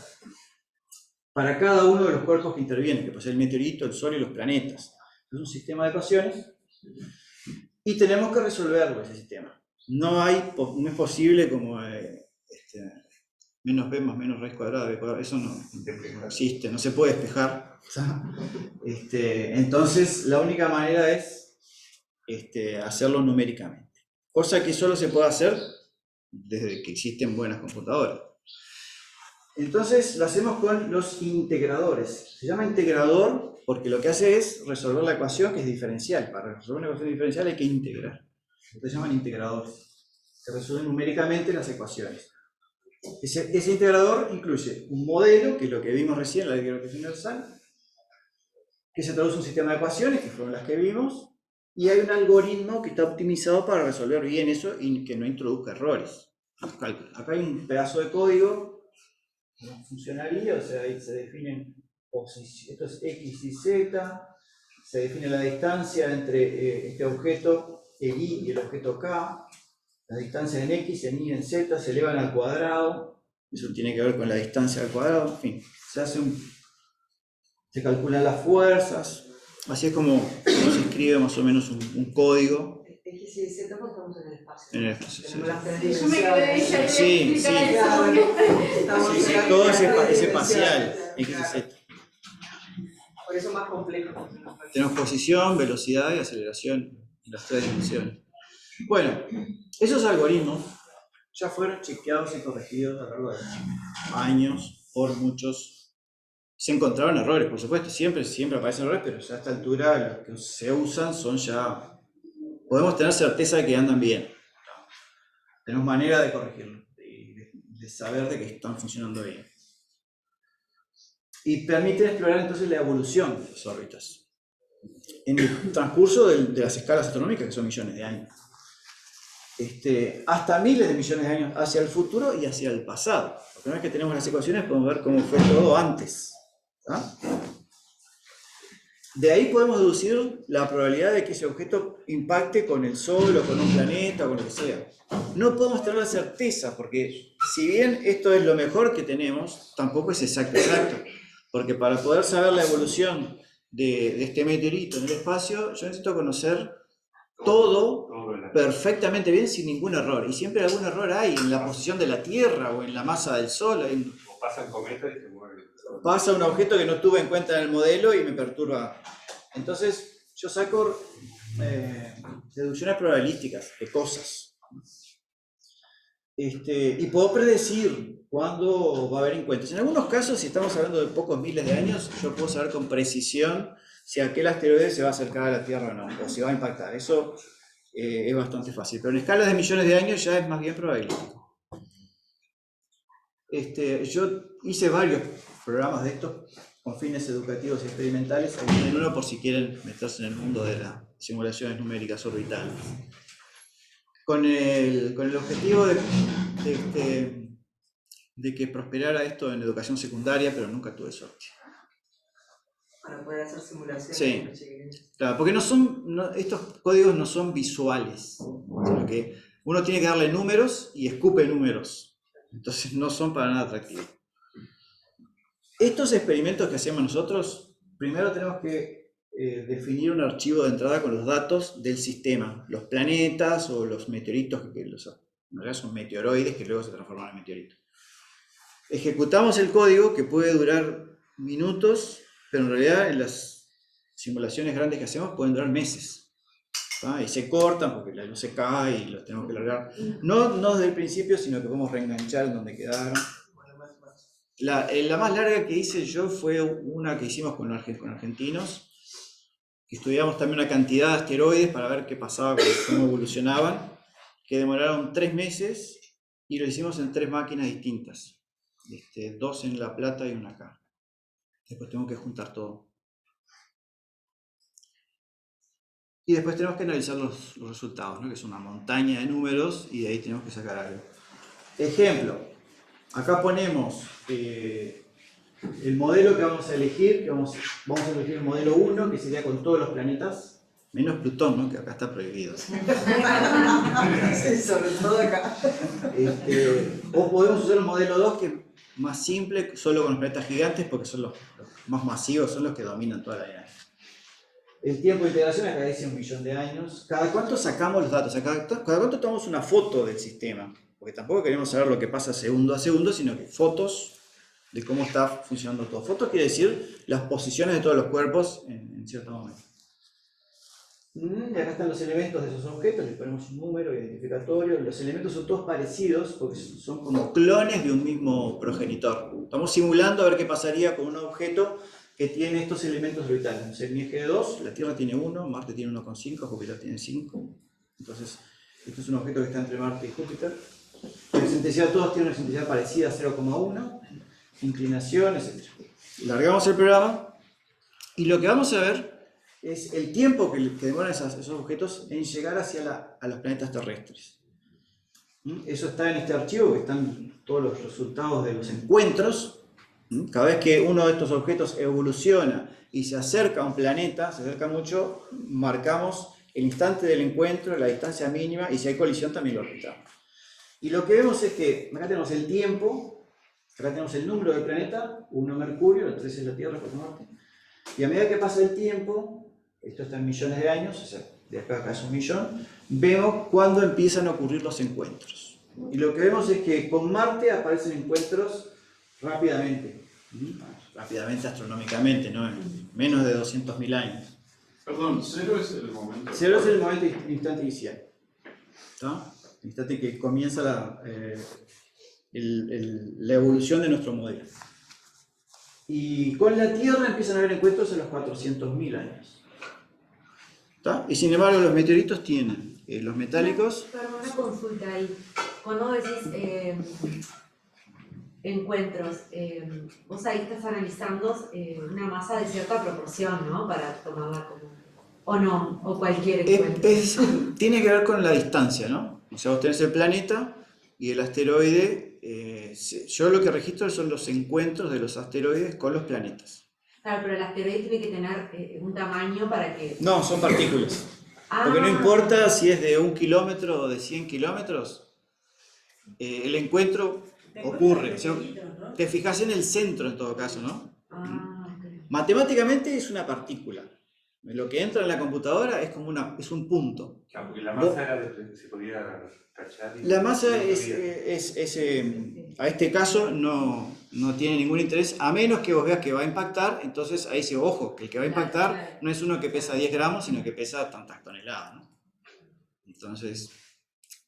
A: Para cada uno de los cuerpos que intervienen, que puede ser el meteorito, el Sol y los planetas. Es un sistema de ecuaciones Y tenemos que resolverlo ese sistema. No es posible como menos b más menos raíz cuadrada de b cuadrado, eso no existe, no se puede despejar. Entonces la única manera es hacerlo numéricamente. Cosa que solo se puede hacer desde que existen buenas computadoras. Entonces lo hacemos con los integradores. Se llama integrador porque lo que hace es resolver la ecuación que es diferencial. Para resolver una ecuación diferencial hay que integrar. Entonces se llaman integradores. Se resuelven numéricamente las ecuaciones. Ese integrador incluye un modelo, que es lo que vimos recién, la distribución universal, que se traduce a un sistema de ecuaciones, que fueron las que vimos, y hay un algoritmo que está optimizado para resolver bien eso y que no introduzca errores. Acá hay un pedazo de código que no funcionaría, o sea, ahí se definen posiciones, esto es x y z, se define la distancia entre este objeto, el y el objeto k, las distancias en x, en y, en z se elevan al cuadrado, eso tiene que ver con la distancia al cuadrado, en fin, se calculan las fuerzas, así es como se escribe más o menos un código.
F: X y Z porque estamos en el espacio.
A: En el espacio, sí.
F: Tenemos las tres
C: Yo me quedé
F: dimensiones.
A: Sí, todo es espacial, x y z.
F: Por eso es más complejo.
A: Tenemos posición, velocidad y aceleración en las tres dimensiones. Bueno, esos algoritmos ya fueron chequeados y corregidos a lo largo de años por muchos. Se encontraron errores, por supuesto, siempre aparecen errores, pero ya a esta altura los que se usan son ya... Podemos tener certeza de que andan bien. Tenemos manera de corregirlo, de saber de que están funcionando bien. Y permiten explorar entonces la evolución de las órbitas en el transcurso de las escalas astronómicas, que son millones de años. Hasta miles de millones de años hacia el futuro y hacia el pasado. Porque una vez que tenemos las ecuaciones podemos ver cómo fue todo antes. De ahí podemos deducir la probabilidad de que ese objeto impacte con el Sol o con un planeta o con lo que sea. No podemos tener la certeza porque si bien esto es lo mejor que tenemos, tampoco es exacto. Porque para poder saber la evolución de este meteorito en el espacio, yo necesito conocer todo perfectamente bien sin ningún error. Y siempre algún error hay en la posición de la Tierra o en la masa del Sol.
B: O pasan cometas y se mueven.
A: Pasa un objeto que no tuve en cuenta en el modelo y me perturba. Entonces yo saco deducciones probabilísticas de cosas. Y puedo predecir cuándo va a haber encuentros. En algunos casos, si estamos hablando de pocos miles de años, yo puedo saber con precisión si aquel asteroide se va a acercar a la Tierra o no, o si va a impactar. Eso es bastante fácil. Pero en escalas de millones de años ya es más bien probabilístico. Yo hice varios programas de estos con fines educativos y experimentales. Ahí tienen uno por si quieren meterse en el mundo de las simulaciones numéricas orbitales. Con el objetivo de que prosperara esto en educación secundaria, pero nunca tuve suerte.
F: Para poder hacer simulaciones.
A: Sí, claro, porque estos códigos no son visuales, sino que uno tiene que darle números y escupe números. Entonces no son para nada atractivos. Estos experimentos que hacemos nosotros, primero tenemos que definir un archivo de entrada con los datos del sistema, los planetas o los meteoritos, que en realidad son meteoroides que luego se transforman en meteoritos. Ejecutamos el código que puede durar minutos, pero en realidad en las simulaciones grandes que hacemos pueden durar meses. Y se cortan porque la luz se cae y los tenemos que largar. No desde el principio, sino que podemos reenganchar en donde quedaron. La más larga que hice yo fue una que hicimos con argentinos, que estudiamos también una cantidad de asteroides para ver qué pasaba, cómo evolucionaban, que demoraron 3 meses y lo hicimos en 3 máquinas distintas, 2 en La Plata y una acá. Después tengo que juntar todo. Y después tenemos que analizar los resultados, ¿no? Que es una montaña de números y de ahí tenemos que sacar algo. Ejemplo, acá ponemos el modelo que vamos a elegir, vamos a elegir el modelo 1, que sería con todos los planetas, menos Plutón, ¿no? Que acá está prohibido.
F: Sí, sobre todo acá.
A: O podemos usar el modelo 2, que es más simple, solo con los planetas gigantes, porque son los más masivos, son los que dominan toda la galaxia. El tiempo de integración acá dice 1 millón de años. ¿Cada cuánto sacamos los datos? ¿Cada cuánto tomamos una foto del sistema? Porque tampoco queremos saber lo que pasa segundo a segundo, sino que fotos de cómo está funcionando todo. Fotos quiere decir las posiciones de todos los cuerpos en cierto momento. Y acá están los elementos de esos objetos, les ponemos un número identificatorio. Los elementos son todos parecidos porque son como clones de un mismo progenitor. Estamos simulando a ver qué pasaría con un objeto que tiene estos elementos orbitales. No sé, mi eje de 2, la Tierra tiene 1, Marte tiene 1,5, Júpiter tiene 5. Entonces, esto es un objeto que está entre Marte y Júpiter. La excentricidad, todos tienen una excentricidad parecida a 0,1, inclinación, etc. Largamos el programa y lo que vamos a ver es el tiempo que demoran esos objetos en llegar hacia los planetas terrestres. Eso está en este archivo, que están todos los resultados de los encuentros. Cada vez que uno de estos objetos evoluciona y se acerca a un planeta, se acerca mucho, marcamos el instante del encuentro, la distancia mínima, y si hay colisión también lo orbitamos. Y lo que vemos es que acá tenemos el tiempo, acá tenemos el número del planeta, 1 Mercurio, el 3 es la Tierra, 4 Marte. Y a medida que pasa el tiempo, esto está en millones de años, o sea, de acá a acá es 1 millón, vemos cuándo empiezan a ocurrir los encuentros. Y lo que vemos es que con Marte aparecen encuentros rápidamente. Rápidamente astronómicamente, ¿no? En menos de 200.000 años.
H: Perdón, 0 es el momento.
A: 0 es el momento, el instante inicial. ¿Está? El instante que comienza la evolución de nuestro modelo. Y con la Tierra empiezan a haber encuentros en los 400.000 años. ¿Está? Y sin embargo los meteoritos tienen los metálicos.
E: Pero una consulta ahí. Cuando decís encuentros, vos ahí estás analizando una masa de cierta proporción, ¿no? Para tomarla como... O no, o cualquier encuentro.
A: Tiene que ver con la distancia, ¿no? O sea, vos tenés el planeta y el asteroide. Yo lo que registro son los encuentros de los asteroides con los planetas.
E: Claro, pero el asteroide tiene que tener un tamaño para que...
A: No, son partículas. Porque no importa si es de 1 kilómetro o de 100 kilómetros, el encuentro ocurre. O sea, te fijas en el centro en todo caso, ¿no?
E: Okay.
A: Matemáticamente es una partícula. Lo que entra en la computadora es como es un punto.
B: Claro, porque la masa se podía cachar.
A: La masa a este caso no tiene ningún interés, a menos que vos veas que va a impactar. Entonces ahí dice, ojo, que el que va a impactar no es uno que pesa 10 gramos, sino que pesa tantas toneladas, ¿no? Entonces,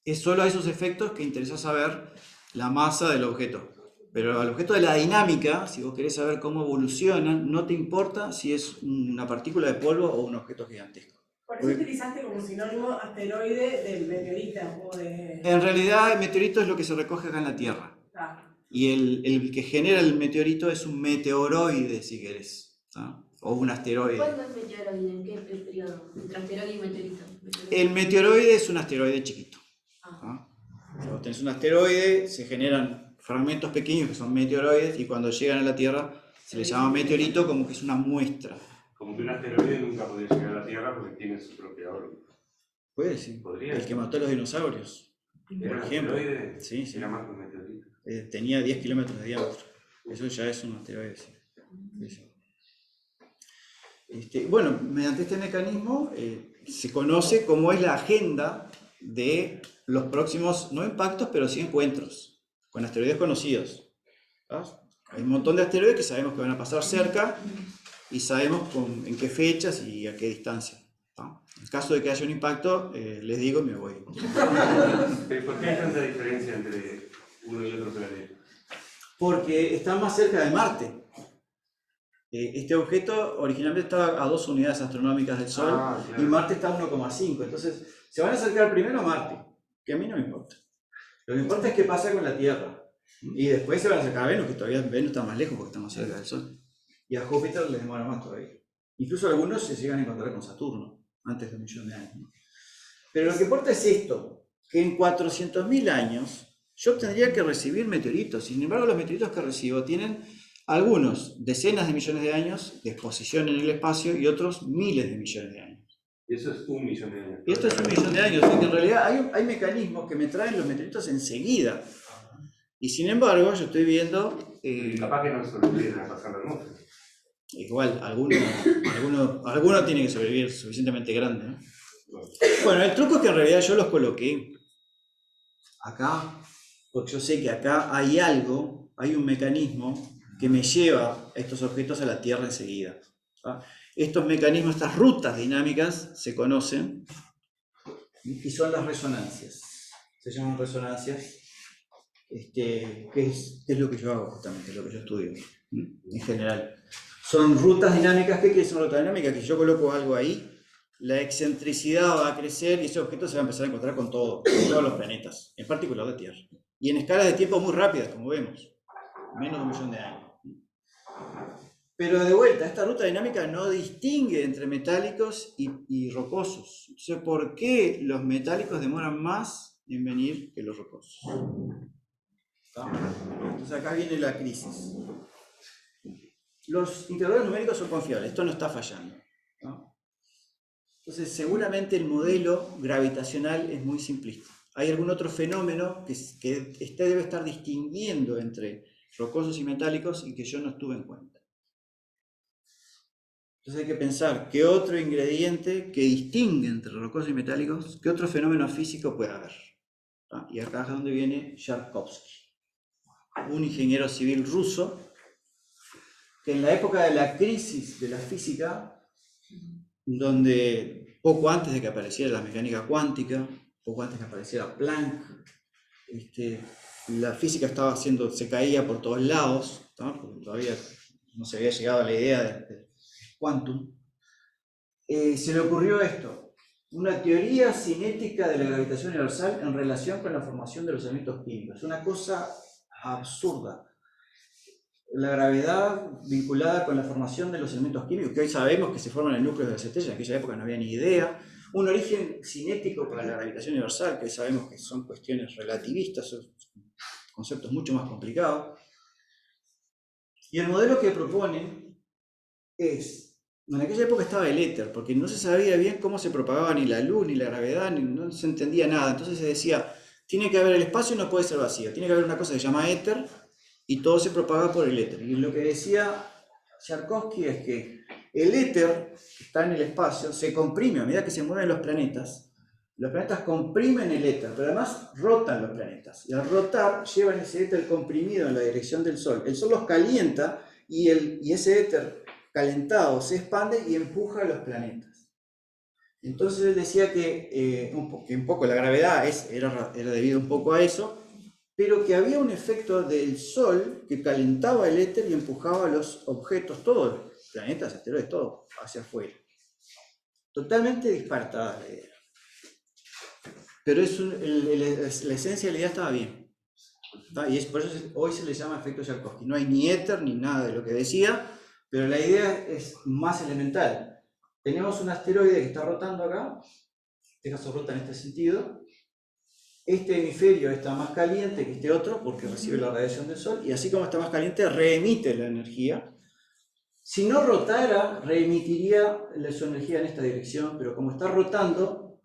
A: es solo a esos efectos que interesa saber la masa del objeto. Pero al objeto de la dinámica, si vos querés saber cómo evolucionan, no te importa si es una partícula de polvo o un objeto gigantesco.
D: Por eso utilizaste como sinónimo asteroide del meteorito o de...
A: En realidad el meteorito es lo que se recoge acá en la Tierra. Y el que genera el meteorito es un meteoroide, si querés, ¿tá? O un asteroide.
C: ¿Cuándo es meteoroide? ¿En qué periodo? ¿Entre asteroide y meteorito?
A: El meteoroide es un asteroide chiquito. Vos tenés un asteroide, se generan fragmentos pequeños que son meteoroides, y cuando llegan a la Tierra se les llama meteorito, como que es una muestra.
B: Como que un asteroide nunca podría llegar a la Tierra porque tiene su propia órbita.
A: Puede, sí.
B: ¿Podría?
A: El que mató a los dinosaurios, por ejemplo.
B: Asteroide,
A: sí.
B: era más que un meteorito.
A: Tenía 10 kilómetros de diámetro. Eso ya es un asteroide, sí. Bueno, mediante este mecanismo se conoce cómo es la agenda de los próximos, no impactos, pero sí encuentros con asteroides conocidos. Hay un montón de asteroides que sabemos que van a pasar cerca y sabemos en qué fechas y a qué distancia. En caso de que haya un impacto, les digo, me voy.
B: ¿Pero por qué hay tanta diferencia entre uno y otro planeta?
A: Porque están más cerca de Marte. Este objeto originalmente estaba a 2 unidades astronómicas del Sol, claro. Y Marte está a 1,5. Entonces, se van a acercar primero a Marte, que a mí no me importa. Lo que importa es qué pasa con la Tierra. Y después se van a acercar a Venus, que todavía Venus está más lejos porque está más cerca del Sol. Y a Júpiter les demora más todavía. Incluso algunos se llegan a encontrar con Saturno, antes de 1 millón de años, ¿no? Pero lo que importa es esto, que en 400.000 años yo tendría que recibir meteoritos. Sin embargo, los meteoritos que recibo tienen algunos decenas de millones de años de exposición en el espacio y otros miles de millones de años.
B: Y eso es 1 millón de años.
A: Y esto es 1 millón de años, así que en realidad hay mecanismos que me traen los meteoritos enseguida. Y sin embargo, yo estoy viendo...
B: capaz que no se olviden a pasar la atmósfera.
A: Igual, alguno tiene que sobrevivir suficientemente grande, ¿no? Bueno, el truco es que en realidad yo los coloqué acá, porque yo sé que acá hay algo, hay un mecanismo que me lleva estos objetos a la Tierra enseguida. ¿Ah? Estos mecanismos, estas rutas dinámicas se conocen y son las resonancias. Se llaman resonancias, que es lo que yo hago justamente, lo que yo estudio en general. Son rutas dinámicas. ¿Qué quiere decir una ruta dinámica? Que yo coloco algo ahí, la excentricidad va a crecer y ese objeto se va a empezar a encontrar con todos los planetas, en particular la Tierra. Y en escalas de tiempo muy rápidas, como vemos, menos de 1 millón de años. Pero de vuelta, esta ruta dinámica no distingue entre metálicos y rocosos. Entonces, ¿por qué los metálicos demoran más en venir que los rocosos? ¿Está? Entonces acá viene la crisis. Los integradores numéricos son confiables, esto no está fallando, ¿no? Entonces seguramente el modelo gravitacional es muy simplista. Hay algún otro fenómeno que debe estar distinguiendo entre rocosos y metálicos y que yo no estuve en cuenta. Entonces hay que pensar qué otro ingrediente que distingue entre rocosos y metálicos, qué otro fenómeno físico puede haber. ¿Ah? Y acá es donde viene Yarkovsky, un ingeniero civil ruso que en la época de la crisis de la física, donde poco antes de que apareciera la mecánica cuántica, poco antes de que apareciera Planck, la física se caía por todos lados, ¿no? Porque todavía no se había llegado a la idea del quantum, se le ocurrió esto, una teoría cinética de la gravitación universal en relación con la formación de los elementos químicos. Una cosa absurda. La gravedad vinculada con la formación de los elementos químicos, que hoy sabemos que se forman en núcleos de las estrellas, en aquella época no había ni idea. Un origen cinético para la gravitación universal, que hoy sabemos que son cuestiones relativistas, son conceptos mucho más complicados. Y el modelo que proponen es, en aquella época estaba el éter, porque no se sabía bien cómo se propagaba ni la luz, ni la gravedad, no se entendía nada. Entonces se decía, tiene que haber el espacio, no puede ser vacío, tiene que haber una cosa que se llama éter, y todo se propaga por el éter. Y lo que decía Yarkovsky es que el éter, que está en el espacio, se comprime a medida que se mueven los planetas comprimen el éter, pero además rotan los planetas. Y al rotar, llevan ese éter comprimido en la dirección del Sol. El Sol los calienta y ese éter calentado se expande y empuja a los planetas. Entonces él decía que un poco la gravedad era debido un poco a eso, pero que había un efecto del Sol que calentaba el éter y empujaba los objetos, todos, planetas, asteroides, todo, hacia afuera. Totalmente disparatada la idea. Pero la esencia de la idea estaba bien. ¿Está? Y por eso hoy se le llama efecto Yarkovsky. No hay ni éter ni nada de lo que decía, pero la idea es más elemental. Tenemos un asteroide que está rotando acá, este caso rota en este sentido. Este hemisferio está más caliente que este otro porque recibe la radiación del Sol, y así como está más caliente, reemite la energía. Si no rotara, reemitiría su energía en esta dirección, pero como está rotando,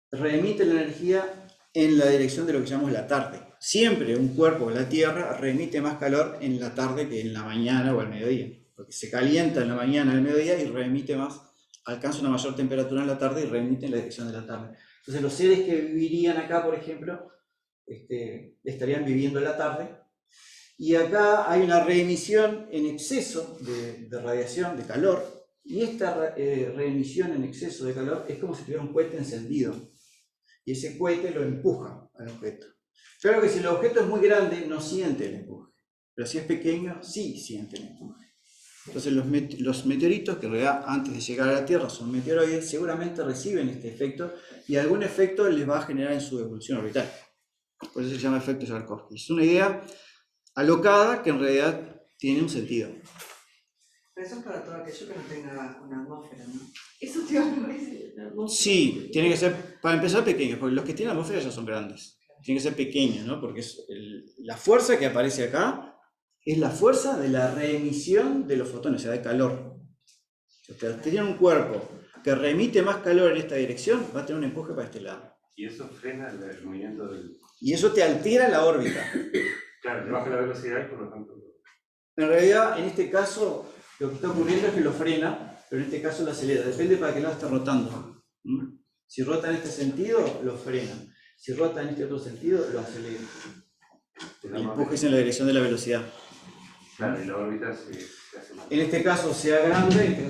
A: reemite la energía en la dirección de lo que llamamos la tarde. Siempre un cuerpo de la Tierra remite más calor en la tarde que en la mañana o al mediodía, porque se calienta en la mañana o al mediodía y reemite más, alcanza una mayor temperatura en la tarde y reemite en la dirección de la tarde. Entonces los seres que vivirían acá, por ejemplo, estarían viviendo en la tarde, y acá hay una reemisión en exceso de radiación, de calor, y esta reemisión en exceso de calor es como si tuviera un cohete encendido, y ese cohete lo empuja al objeto. Claro que si el objeto es muy grande, no siente el empuje, pero si es pequeño, sí siente el empuje. Entonces los meteoritos, que en realidad antes de llegar a la Tierra son meteoroides, seguramente reciben este efecto y algún efecto les va a generar en su evolución orbital. Por eso se llama efecto Yarkovsky. Es una idea alocada que en realidad tiene un sentido.
F: Pero eso es para todo aquello que no tenga una atmósfera, ¿no?
C: Eso te va a decir.
A: Sí, tiene que ser, para empezar, pequeños, porque los que tienen atmósfera ya son grandes. Tienen que ser pequeños, ¿no? Porque la fuerza que aparece acá es la fuerza de la reemisión de los fotones, o sea, de calor. Si ustedes tienen un cuerpo que remite más calor en esta dirección, va a tener un empuje para este lado.
B: Y eso frena el movimiento del...
A: Y eso te altera la órbita.
B: Claro, te baja la velocidad y por lo tanto...
A: En realidad, en este caso, lo que está ocurriendo es que lo frena, pero en este caso lo acelera. Depende para qué lado está rotando. Si rota en este sentido, lo frena. Si rota en este otro sentido, lo acelera. El empuje es en la dirección de la velocidad.
B: Claro, y la órbita se hace más.
A: En este caso sea grande,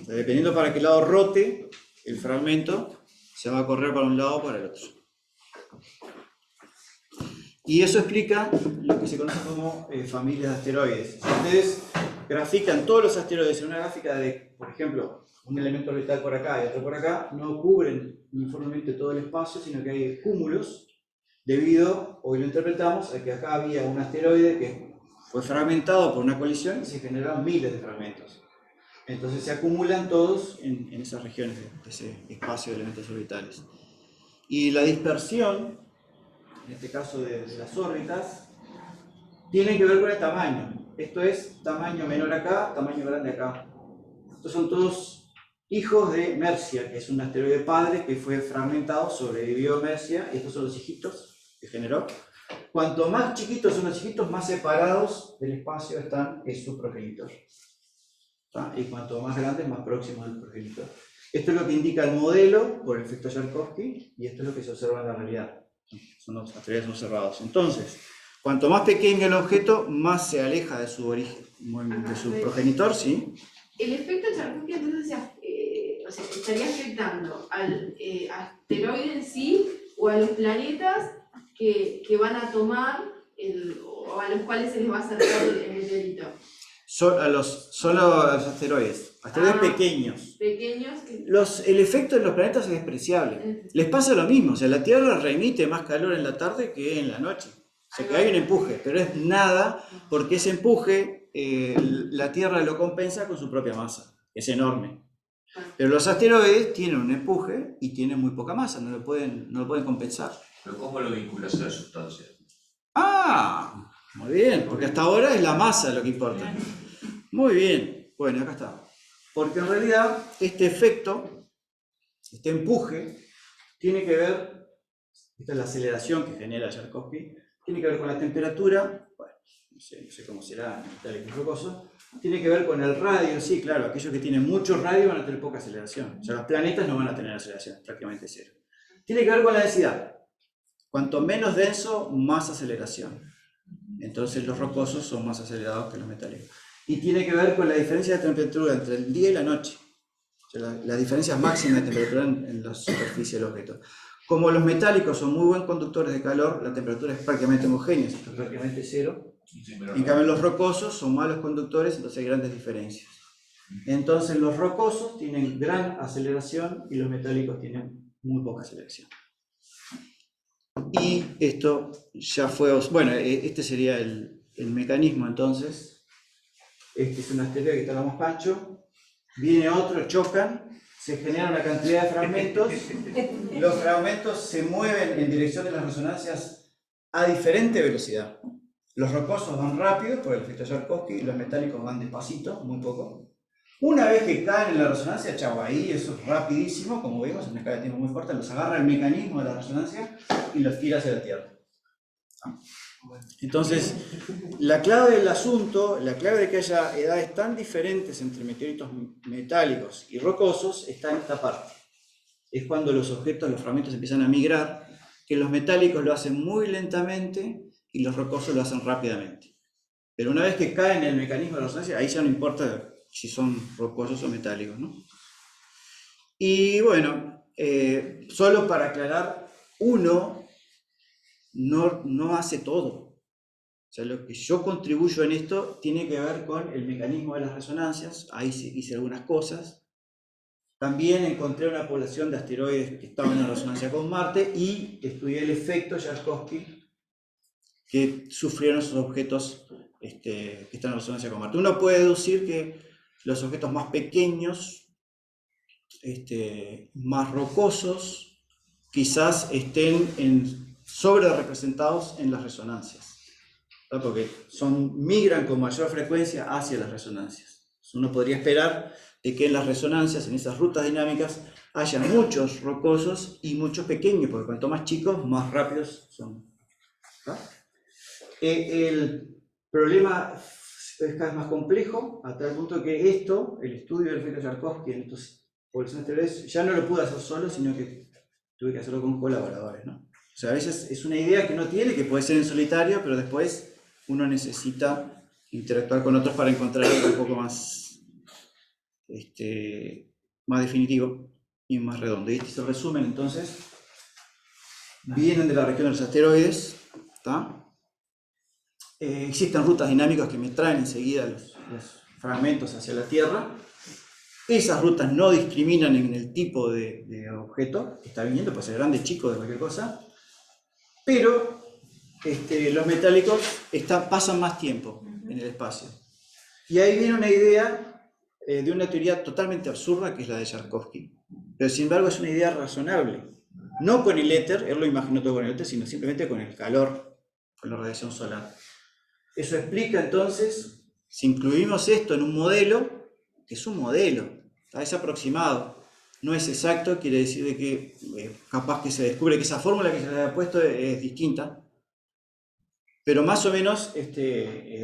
A: dependiendo para qué lado rote el fragmento, se va a correr para un lado o para el otro. Y eso explica lo que se conoce como familias de asteroides. Si ustedes grafican todos los asteroides en una gráfica de, por ejemplo, un elemento orbital por acá y otro por acá, no cubren uniformemente todo el espacio, sino que hay cúmulos debido, hoy lo interpretamos, a que acá había un asteroide que fue fragmentado por una colisión y se generaron miles de fragmentos. Entonces se acumulan todos en esas regiones de ese espacio de elementos orbitales. Y la dispersión, en este caso de las órbitas, tiene que ver con el tamaño. Esto es tamaño menor acá, tamaño grande acá. Estos son todos hijos de Mercia, que es un asteroide padre que fue fragmentado, sobrevivió Mercia, y estos son los hijitos que generó. Cuanto más chiquitos son los hijitos, más separados del espacio están su progenitor. ¿Tá? Y cuanto más grandes, más próximos del progenitor. Esto es lo que indica el modelo por el efecto Yarkovsky, y esto es lo que se observa en la realidad. Son los asteroides observados. Entonces, cuanto más pequeño el objeto, más se aleja de su origen, de su progenitor, ¿sí?
C: El efecto Yarkovsky entonces estaría afectando al asteroide en sí o a los planetas que van a tomar o a los cuales se les va a acercar el meteorito.
A: Solo a los asteroides, pequeños.
C: Pequeños
A: El efecto de los planetas es despreciable. Les pasa lo mismo, o sea, la Tierra remite más calor en la tarde que en la noche. O sea, que hay un empuje, pero es nada porque ese empuje la Tierra lo compensa con su propia masa, es enorme. Pero los asteroides tienen un empuje y tienen muy poca masa, no lo pueden compensar.
K: ¿Pero cómo lo vinculas a la sustancia?
A: Ah, muy bien, porque hasta ahora es la masa lo que importa. Muy bien, bueno, acá está. Porque en realidad este efecto, este empuje, tiene que ver, esta es la aceleración que genera Yarkovsky, tiene que ver con la temperatura, bueno, no sé cómo será en metálico rocoso, tiene que ver con el radio, sí, claro, aquellos que tienen mucho radio van a tener poca aceleración. O sea, los planetas no van a tener aceleración, prácticamente cero. Tiene que ver con la densidad. Cuanto menos denso, más aceleración. Entonces los rocosos son más acelerados que los metálicos. Y tiene que ver con la diferencia de temperatura entre el día y la noche. O sea, la diferencia máxima de temperatura en la superficie del objeto. Como los metálicos son muy buenos conductores de calor, la temperatura es prácticamente homogénea, es prácticamente cero. En cambio los rocosos son malos conductores, entonces hay grandes diferencias. Entonces los rocosos tienen gran aceleración y los metálicos tienen muy poca aceleración. Y esto ya fue, bueno, este sería el mecanismo entonces. Este es un asteroide que está más pancho, viene otro, chocan, se genera una cantidad de fragmentos, los fragmentos se mueven en dirección de las resonancias a diferente velocidad. Los rocosos van rápido por el efecto Yarkovsky y los metálicos van despacito, muy poco. Una vez que caen en la resonancia, chau, ahí eso es rapidísimo, como vemos, en una escala de tiempo muy corta, los agarra el mecanismo de la resonancia y los tira hacia la Tierra. Entonces, la clave del asunto, la clave de que haya edades tan diferentes entre meteoritos metálicos y rocosos, está en esta parte. Es cuando los objetos, los fragmentos empiezan a migrar, que los metálicos lo hacen muy lentamente y los rocosos lo hacen rápidamente. Pero una vez que caen en el mecanismo de la resonancia, ahí ya no importa si son rocosos o metálicos, ¿no? Y bueno, solo para aclarar, uno no hace todo. O sea, lo que yo contribuyo en esto tiene que ver con el mecanismo de las resonancias, ahí hice algunas cosas. También encontré una población de asteroides que estaban en resonancia con Marte y estudié el efecto Yarkovsky que sufrieron esos objetos que están en resonancia con Marte. Uno puede deducir que los objetos más pequeños, más rocosos, quizás estén sobre representados en las resonancias, ¿no? Porque migran con mayor frecuencia hacia las resonancias. Uno podría esperar de que en las resonancias, en esas rutas dinámicas, haya muchos rocosos y muchos pequeños, porque cuanto más chicos, más rápidos son, ¿no? El problema es cada vez más complejo, a tal punto que esto, el estudio del efecto Yarkovsky en estas poblaciones asteroides, ya no lo pude hacer solo, sino que tuve que hacerlo con colaboradores, ¿no? O sea, a veces es una idea que uno tiene, que puede ser en solitario, pero después uno necesita interactuar con otros para encontrar algo un poco más, más definitivo y más redondo. Y este es el resumen, entonces. Vienen de la región de los asteroides, ¿tá? Existen rutas dinámicas que me traen enseguida los fragmentos hacia la Tierra. Esas rutas no discriminan en el tipo de objeto que está viniendo, puede ser grande, chico, de cualquier cosa, pero los metálicos pasan más tiempo en el espacio. Y ahí viene una idea de una teoría totalmente absurda, que es la de Yarkovsky, pero sin embargo es una idea razonable. No con el éter, él lo imaginó todo con el éter, sino simplemente con el calor, con la radiación solar. Eso explica entonces, si incluimos esto en un modelo, que es un modelo, es aproximado, no es exacto, quiere decir de que capaz que se descubre que esa fórmula que se le ha puesto es distinta, pero más o menos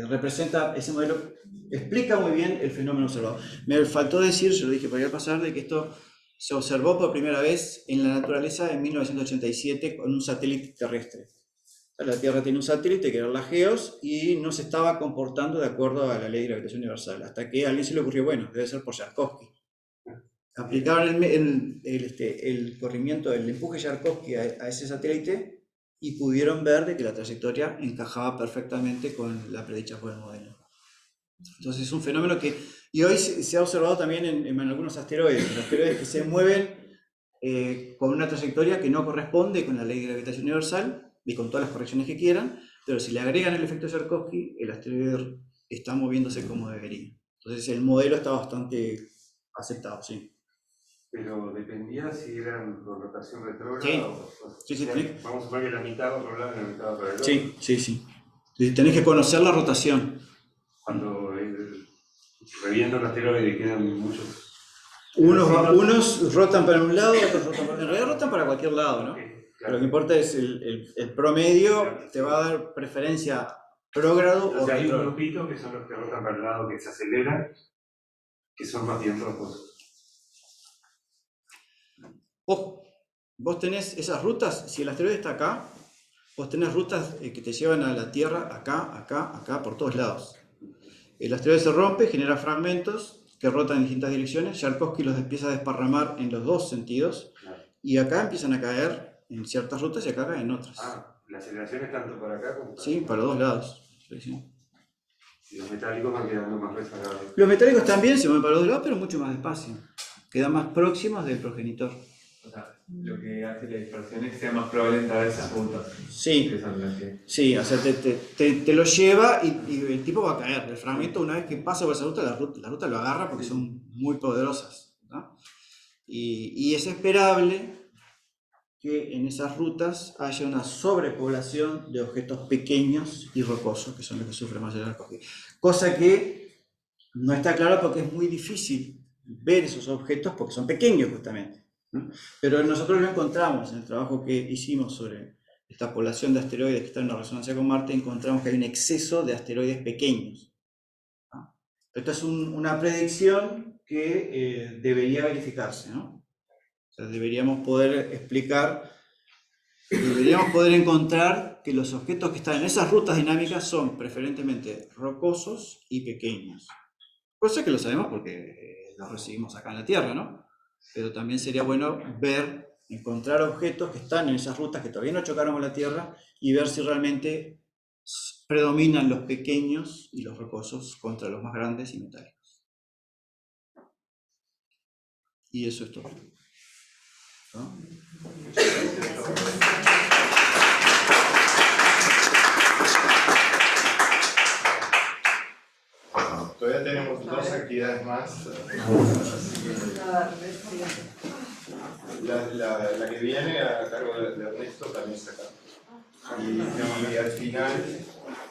A: representa ese modelo, explica muy bien el fenómeno observado. Me faltó decir, yo lo dije para ir a pasar, de que esto se observó por primera vez en la naturaleza en 1987 con un satélite terrestre. La Tierra tiene un satélite que era la GEOS y no se estaba comportando de acuerdo a la ley de gravitación universal, hasta que a alguien se le ocurrió, bueno, debe ser por Yarkovsky. Aplicaron el corrimiento, el empuje Yarkovsky a ese satélite y pudieron ver de que la trayectoria encajaba perfectamente con la predicha por el modelo. Entonces es un fenómeno que, y hoy se ha observado también en algunos asteroides que se mueven con una trayectoria que no corresponde con la ley de gravitación universal y con todas las correcciones que quieran, pero si le agregan el efecto Yarkovsky, el asteroide está moviéndose como debería. Entonces el modelo está bastante aceptado, sí.
B: Pero dependía si eran con rotación retrógrada
A: sí.
B: o
A: Sí,
B: sea,
A: sí.
B: vamos a suponer que la mitad va por un lado y la mitad va por el otro.
A: Sí, sí, sí. Tenés que conocer la rotación.
B: Cuando revienta un asteroide y quedan muchos...
A: Unos rotan para un lado, otros rotan para... En realidad rotan para cualquier lado, ¿no?
B: Claro.
A: Pero lo que importa es el promedio, te va a dar preferencia prógrado o
B: hay un
A: retrógrado.
B: grupito que son los que rotan para el lado que se acelera, que son más bien rojos.
A: Ojo, vos tenés esas rutas, si el asteroide está acá, vos tenés rutas que te llevan a la Tierra acá, acá, acá, por todos lados. El asteroide se rompe, genera fragmentos que rotan en distintas direcciones, Yarkovsky los empieza a desparramar en los dos sentidos,
B: Claro.
A: y acá empiezan a caer en ciertas rutas y acá caen en otras.
B: La aceleración es tanto para acá como para
A: Sí, para los dos lados. Sí, sí.
B: Y los metálicos van quedando más rezagados.
A: Los metálicos también se mueven para los dos lados, pero mucho más despacio. Quedan más próximos del progenitor.
J: O sea, lo que hace la dispersión es que sea más probable entrar a esas rutas.
A: Sí, sí, o sea, te lo lleva y el tipo va a caer. El fragmento, una vez que pasa por esa ruta, la ruta lo agarra porque son muy poderosas, ¿no? Y es esperable que en esas rutas haya una sobrepoblación de objetos pequeños y rocosos, que son los que sufren más el Yarkovsky. Cosa que no está clara porque es muy difícil ver esos objetos porque son pequeños justamente, ¿no? Pero nosotros lo encontramos en el trabajo que hicimos sobre esta población de asteroides que está en la resonancia con Marte, encontramos que hay un exceso de asteroides pequeños, ¿no? Esto es una predicción que debería verificarse, ¿no? O sea, deberíamos poder explicar, deberíamos poder encontrar que los objetos que están en esas rutas dinámicas son preferentemente rocosos y pequeños. Cosa que lo sabemos porque los recibimos acá en la Tierra, ¿no? Pero también sería bueno encontrar objetos que están en esas rutas que todavía no chocaron con la Tierra y ver si realmente predominan los pequeños y los rocosos contra los más grandes y metálicos. Y eso es todo, ¿no?
I: Todavía tenemos dos actividades más. La que viene a cargo de Ernesto también está acá. Y al final